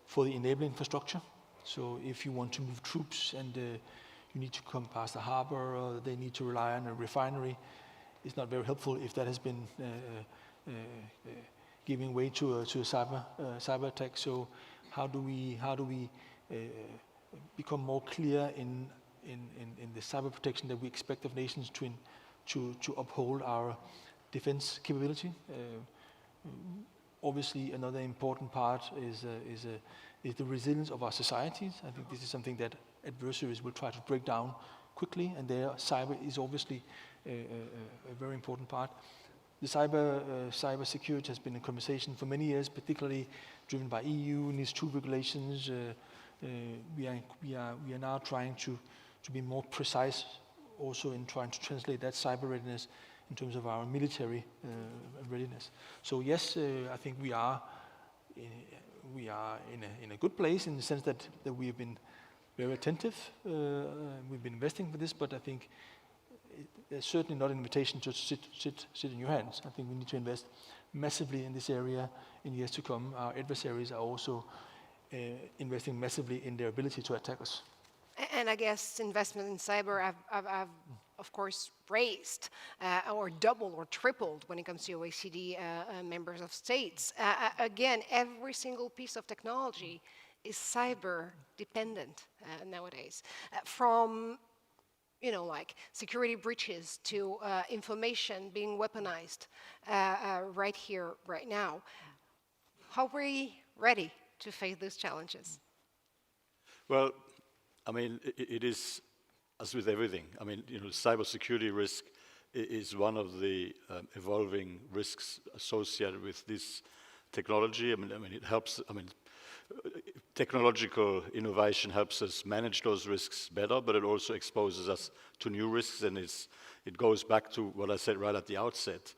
for the enabling infrastructure. So if you want to move troops and you need to come past the harbor, or they need to rely on a refinery, it's not very helpful if that has been giving way to a cyber attack. So how do we become more clear in the cyber protection that we expect of nations to uphold our defense capability? obviously, another important part is the resilience of our societies. I think this is something that adversaries will try to break down quickly, and there cyber is obviously a very important part. The cyber security has been a conversation for many years, particularly driven by EU NIS2 regulations. We are now trying to be more precise, also in trying to translate that cyber readiness in terms of our military readiness. So yes, I think we are in a good place in the sense that we have been very attentive. We've been investing for this, but I think there's certainly not an invitation to sit in your hands. I think we need to invest massively in this area in years to come. Our adversaries are also investing massively in their ability to attack us. And I guess investment in cyber I've of course raised or doubled or tripled when it comes to OECD members of states. Again, every single piece of technology is cyber dependent nowadays. From like security breaches to information being weaponized right here, right now. How are we ready to face those challenges? Well, I mean, it is, as with everything, I mean, cybersecurity risk is one of the evolving risks associated with this technology. I mean, it helps, technological innovation helps us manage those risks better, but it also exposes us to new risks, and it goes back to what I said right at the outset.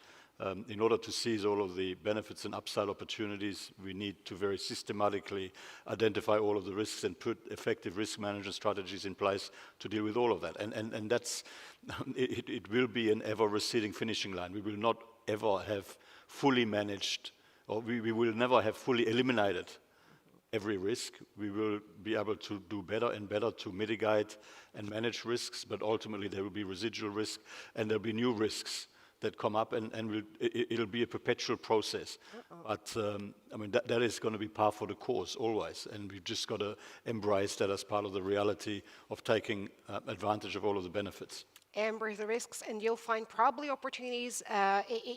In order to seize all of the benefits and upside opportunities, we need to very systematically identify all of the risks and put effective risk management strategies in place to deal with all of that. And that's, it will be an ever receding finishing line. We will not ever have fully managed, or we will never have fully eliminated every risk. We will be able to do better and better to mitigate and manage risks, but ultimately there will be residual risk and there'll be new risks that come up, and it'll be a perpetual process. But that is going to be par for the course always, and we've just got to embrace that as part of the reality of taking advantage of all of the benefits. Embrace the risks, and you'll find probably opportunities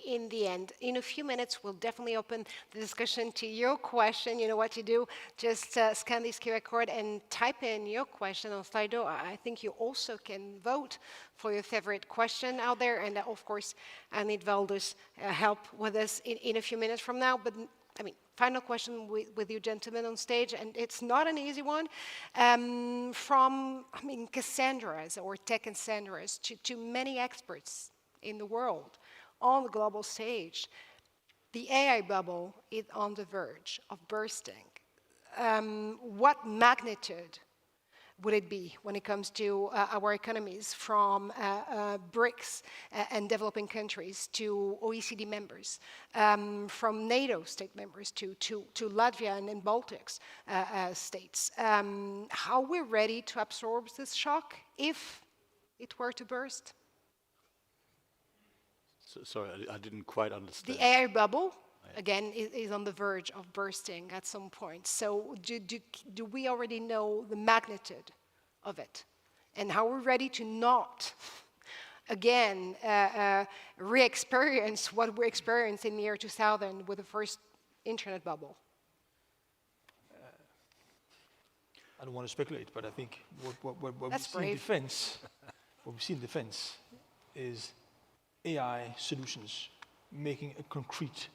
in the end. In a few minutes, we'll definitely open the discussion to your question. You know what you do, just scan this QR code and type in your question on Slido. I think you also can vote for your favorite question out there, and of course, I need Valdus help with us in a few minutes from now. But final question with you gentlemen on stage, and it's not an easy one. From Cassandras or tech Cassandras to many experts in the world on the global stage, the AI bubble is on the verge of bursting. What magnitude would it be when it comes to our economies, from BRICS and developing countries to OECD members, from NATO state members to Latvia and Baltics states? How we're ready to absorb this shock if it were to burst? Sorry, I didn't quite understand. The AI bubble, again, is on the verge of bursting at some point. So do we already know the magnitude of it? And how we're ready to not, again, re-experience what we experienced in the year 2000 with the first internet bubble? I don't want to speculate, but I think what we That's see in brave. defense, what we see in defense is AI solutions making a concrete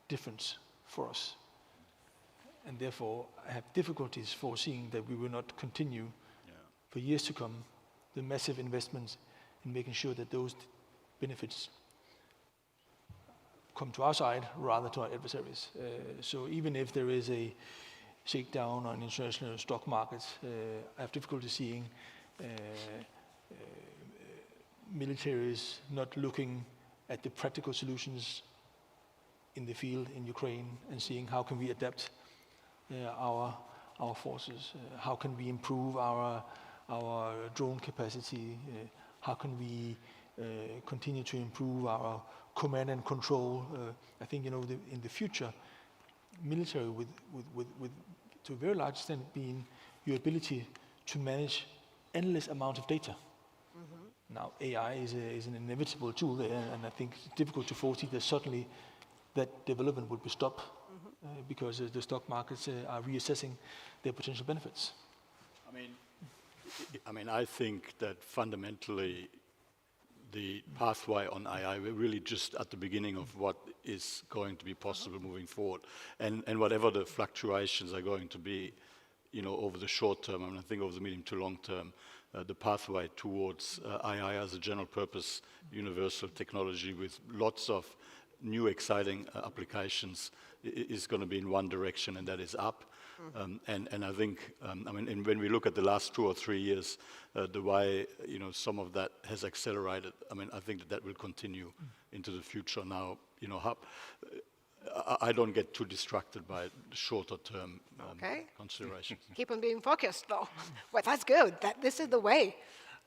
difference for us. And therefore, I have difficulties foreseeing that we will not continue for years to come the massive investments in making sure that those benefits come to our side rather to our adversaries. So even if there is a shakedown on international stock markets, I have difficulty seeing militaries not looking at the practical solutions in the field in Ukraine and seeing how can we adapt our forces, how can we improve our drone capacity, how can we continue to improve our command and control. I think in the future, military with to a very large extent being your ability to manage endless amount of data. Now AI is an inevitable tool there, and I think it's difficult to foresee that suddenly that development will be stopped because the stock markets are reassessing their potential benefits. I think that fundamentally the pathway on AI, we're really just at the beginning of what is going to be possible moving forward. And whatever the fluctuations are going to be, over the short term, I think over the medium to long term, the pathway towards AI as a general purpose universal technology with lots of new exciting applications is going to be in one direction, and that is up. And I think, and when we look at the last 2 or 3 years, the way some of that has accelerated, I think that will continue into the future. Now, I don't get too distracted by shorter term considerations. Keep on being focused, though. Well, that's good. This is the way.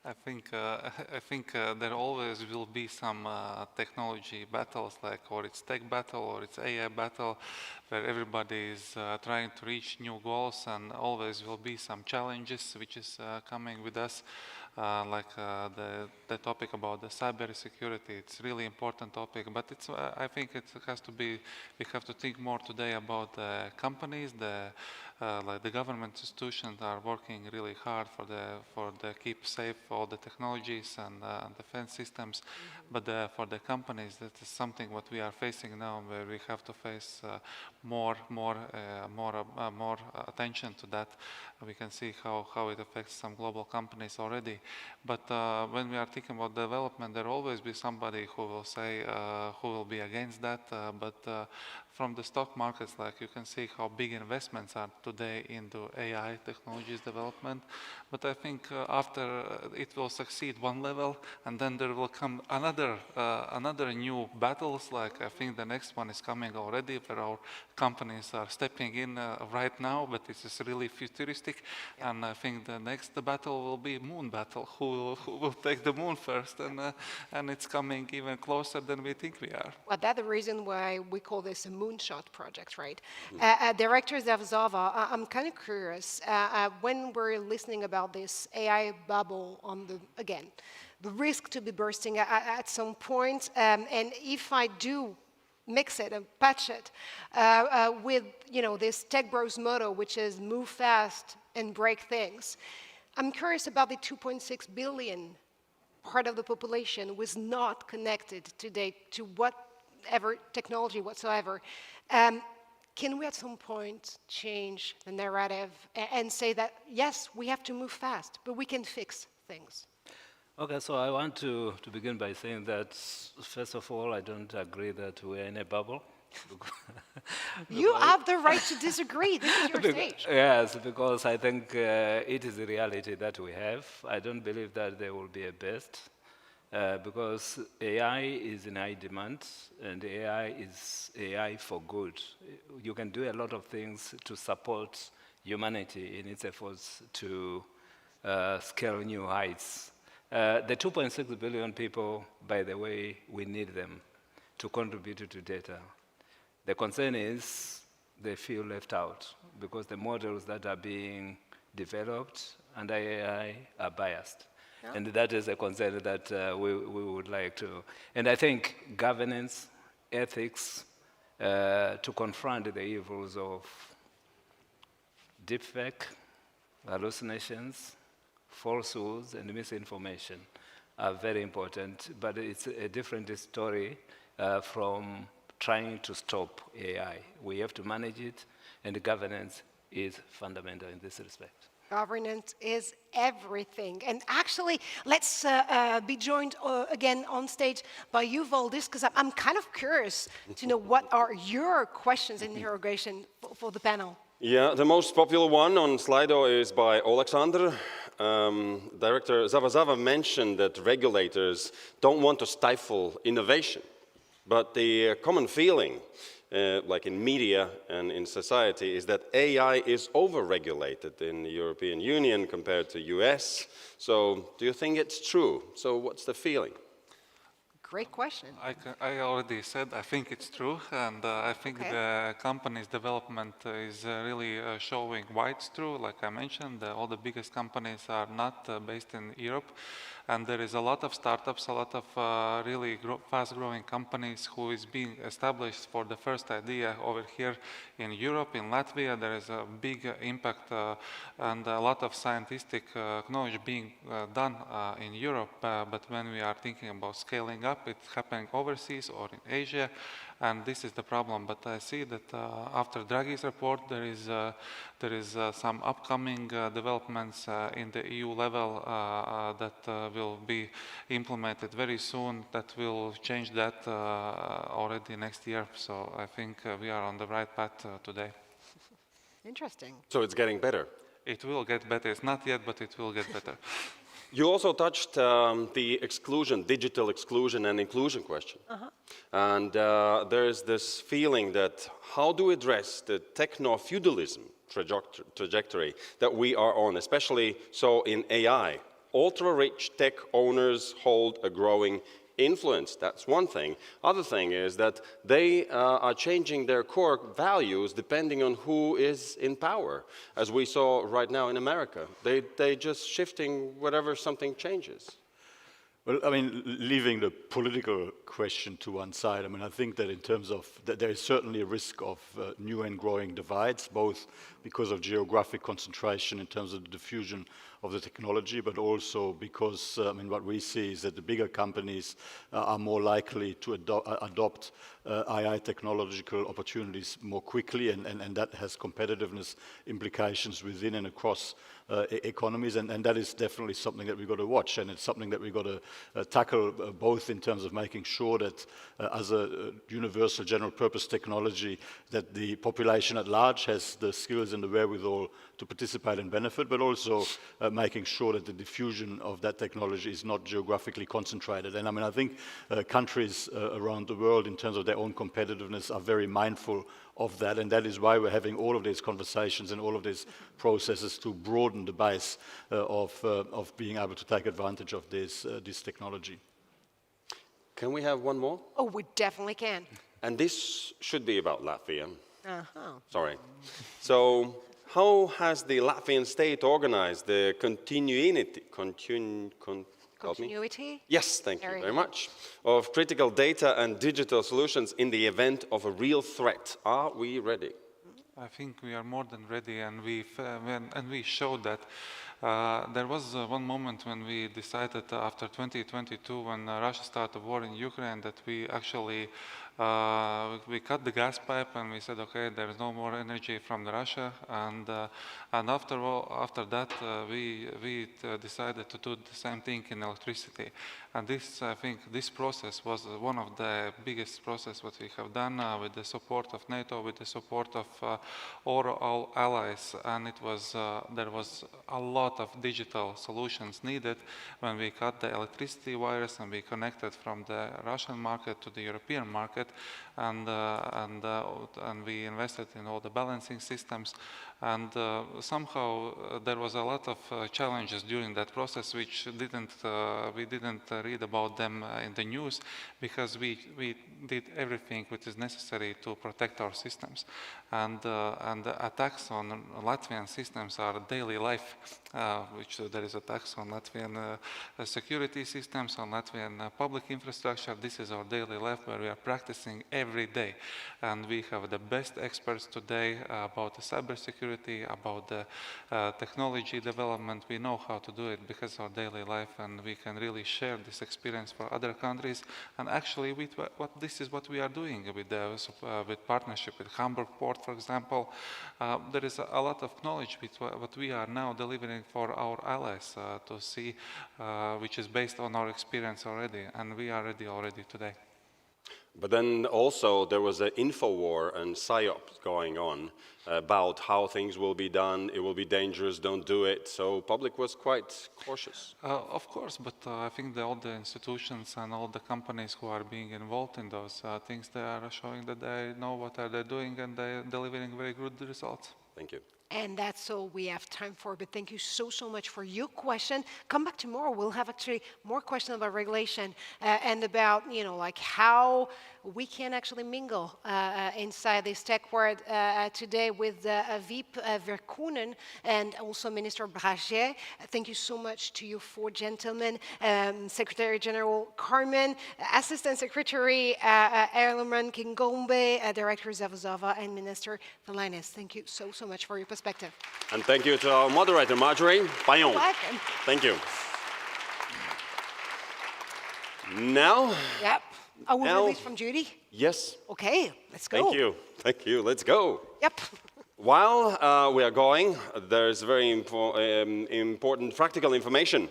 I think there always will be some technology battles, or it's tech battle or it's AI battle, where everybody is trying to reach new goals, and always will be some challenges which is coming with us. The topic about the cybersecurity, it's really important topic, but I think it has to be, we have to think more today about the companies, like the government institutions are working really hard for the keep safe all the technologies and defense systems, but for the companies, that is something what we are facing now, where we have to face more attention to that. We can see how it affects some global companies already. But when we are thinking about development, there will always be somebody who will say, who will be against that. But from the stock markets, you can see how big investments are today into AI technologies development. But I think after it will succeed one level, and then there will come another new battles. I think the next one is coming already, where our companies are stepping in right now, but this is really futuristic. Yeah. And I think the next battle will be moon battle. Who will take the moon first? And it's coming even closer than we think we are. Well, that's the reason why we call this a moonshot project, right? Director Zavzava, I'm kind of curious, when we're listening about this AI bubble the risk to be bursting at some point, and if I do mix it and patch it with this Tech Bros motto, which is move fast and break things, I'm curious about the 2.6 billion part of the population was not connected today to whatever technology whatsoever. Can we at some point change the narrative and say that, yes, we have to move fast, but we can fix things? Okay, so I want to begin by saying that, first of all, I don't agree that we're in a bubble. You have the right to disagree. This is your stage. Yes, because I think it is the reality that we have. I don't believe that there will be a best, because AI is in high demand, and AI is AI for good. You can do a lot of things to support humanity in its efforts to scale new heights. The 2.6 billion people, by the way, we need them to contribute to data. The concern is they feel left out because the models that are being developed under AI are biased. Yeah. And that is a concern that we would like to. And I think governance, ethics, to confront the evils of deepfake, hallucinations, falsehoods, and misinformation are very important. But it's a different story from trying to stop AI. We have to manage it, and the governance is fundamental in this respect. Governance is everything. And actually, let's be joined again on stage by you, Valdis, because I'm kind of curious to know what are your questions and interrogation for the panel. Yeah, the most popular one on Slido is by Alexander. Director Zavzava mentioned that regulators don't want to stifle innovation. But the common feeling, like in media and in society, is that AI is over-regulated in the European Union compared to US. So do you think it's true? So what's the feeling? Great question. I already said I think it's true, and I think the company's development is really showing why it's true. Like I mentioned, all the biggest companies are not based in Europe. And there is a lot of startups, a lot of really fast-growing companies who is being established for the first idea over here in Europe, in Latvia. There is a big impact and a lot of scientific knowledge being done in Europe, but when we are thinking about scaling up, it's happening overseas or in Asia, and this is the problem. But I see that after Draghi's report, there is some upcoming developments in the EU level that will be implemented very soon, that will change that already next year. So I think we are on the right path today. Interesting. So it's getting better. It will get better. It's not yet, but it will get better. You also touched the exclusion, digital exclusion and inclusion question. And there is this feeling that how do we address the techno-feudalism trajectory that we are on, especially so in AI. Ultra-rich tech owners hold a growing influence. That's one thing. Other thing is that they are changing their core values depending on who is in power, as we saw right now in America. They just shifting whatever something changes. Well, I mean, leaving the political question to one side, I mean, I think that in terms of, that there is certainly a risk of new and growing divides, both because of geographic concentration in terms of the diffusion of the technology, but also because, I mean, what we see is that the bigger companies are more likely to adopt AI technological opportunities more quickly, and that has competitiveness implications within and across economies, and that is definitely something that we've got to watch, and it's something that we've got to tackle both in terms of making sure that as a universal general purpose technology that the population at large has the skills and the wherewithal to participate and benefit, but also making sure that the diffusion of that technology is not geographically concentrated. And I mean, I think countries around the world in terms of their own competitiveness are very mindful of that, and that is why we're having all of these conversations and all of these processes to broaden the base of being able to take advantage of this technology. Can we have one more? Oh, we definitely can. And this should be about Latvia. Sorry. So, how has the Latvian state organized the continuity? Yes, thank you very much. Of critical data and digital solutions in the event of a real threat. Are we ready? I think we are more than ready, and we showed that. There was one moment when we decided after 2022, when Russia started the war in Ukraine, that we actually we cut the gas pipe and we said, okay, there is no more energy from Russia, and after that we decided to do the same thing in electricity. And this, I think, this process was one of the biggest process what we have done with the support of NATO, with the support of all our allies, and it was there was a lot of digital solutions needed when we cut the electricity wires and we connected from the Russian market to the European market, and we invested in all the balancing systems, and somehow there was a lot of challenges during that process which we didn't read about them in the news, because we did everything which is necessary to protect our systems, and the attacks on Latvian systems are daily life, which there is attacks on Latvian security systems, on Latvian public infrastructure. This is our daily life where we are practicing every day, and we have the best experts today about the cybersecurity, about the technology development. We know how to do it because of our daily life, and we can really share this experience for other countries. And actually, this is what we are doing with partnership with Hamburg Port, for example. There is a lot of knowledge with what we are now delivering for our allies to see, which is based on our experience already, and we are ready already today. But then also there was an info war and psyops going on about how things will be done. It will be dangerous, don't do it. So public was quite cautious. Of course, but I think all the institutions and all the companies who are being involved in those things, they are showing that they know what are they doing, and they're delivering very good results. Thank you. And that's all we have time for, but thank you so much for your question. Come back tomorrow. We'll have actually more questions about regulation and about, like how we can actually mingle inside this tech world today with VIP Verkonen and also Minister Braget. Thank you so much to you four gentlemen, Secretary General Carmen, Assistant Secretary Erleman Kingombe, Director Zavazava, and Minister Valinas. Thank you so much for your perspective. And thank you to our moderator, Marjorie Payon. Welcome. Thank you. Now, Yep. Are we Now- released from duty? yes, Okay, let's go. thank you. Thank you. Let's go. Yep. While we are going, there's very important practical information.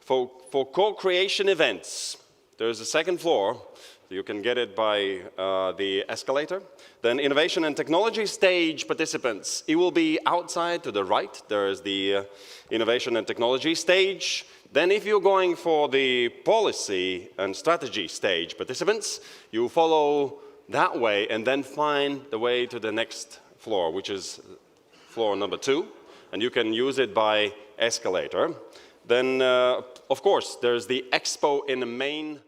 For co-creation events, there's a second floor. You can get it by the escalator. Then innovation and technology stage participants, it will be outside to the right. There is the innovation and technology stage. Then if you're going for the policy and strategy stage participants, you follow that way and then find the way to the next floor, which is floor number 2, and you can use it by escalator. Then, of course, there's the expo in the main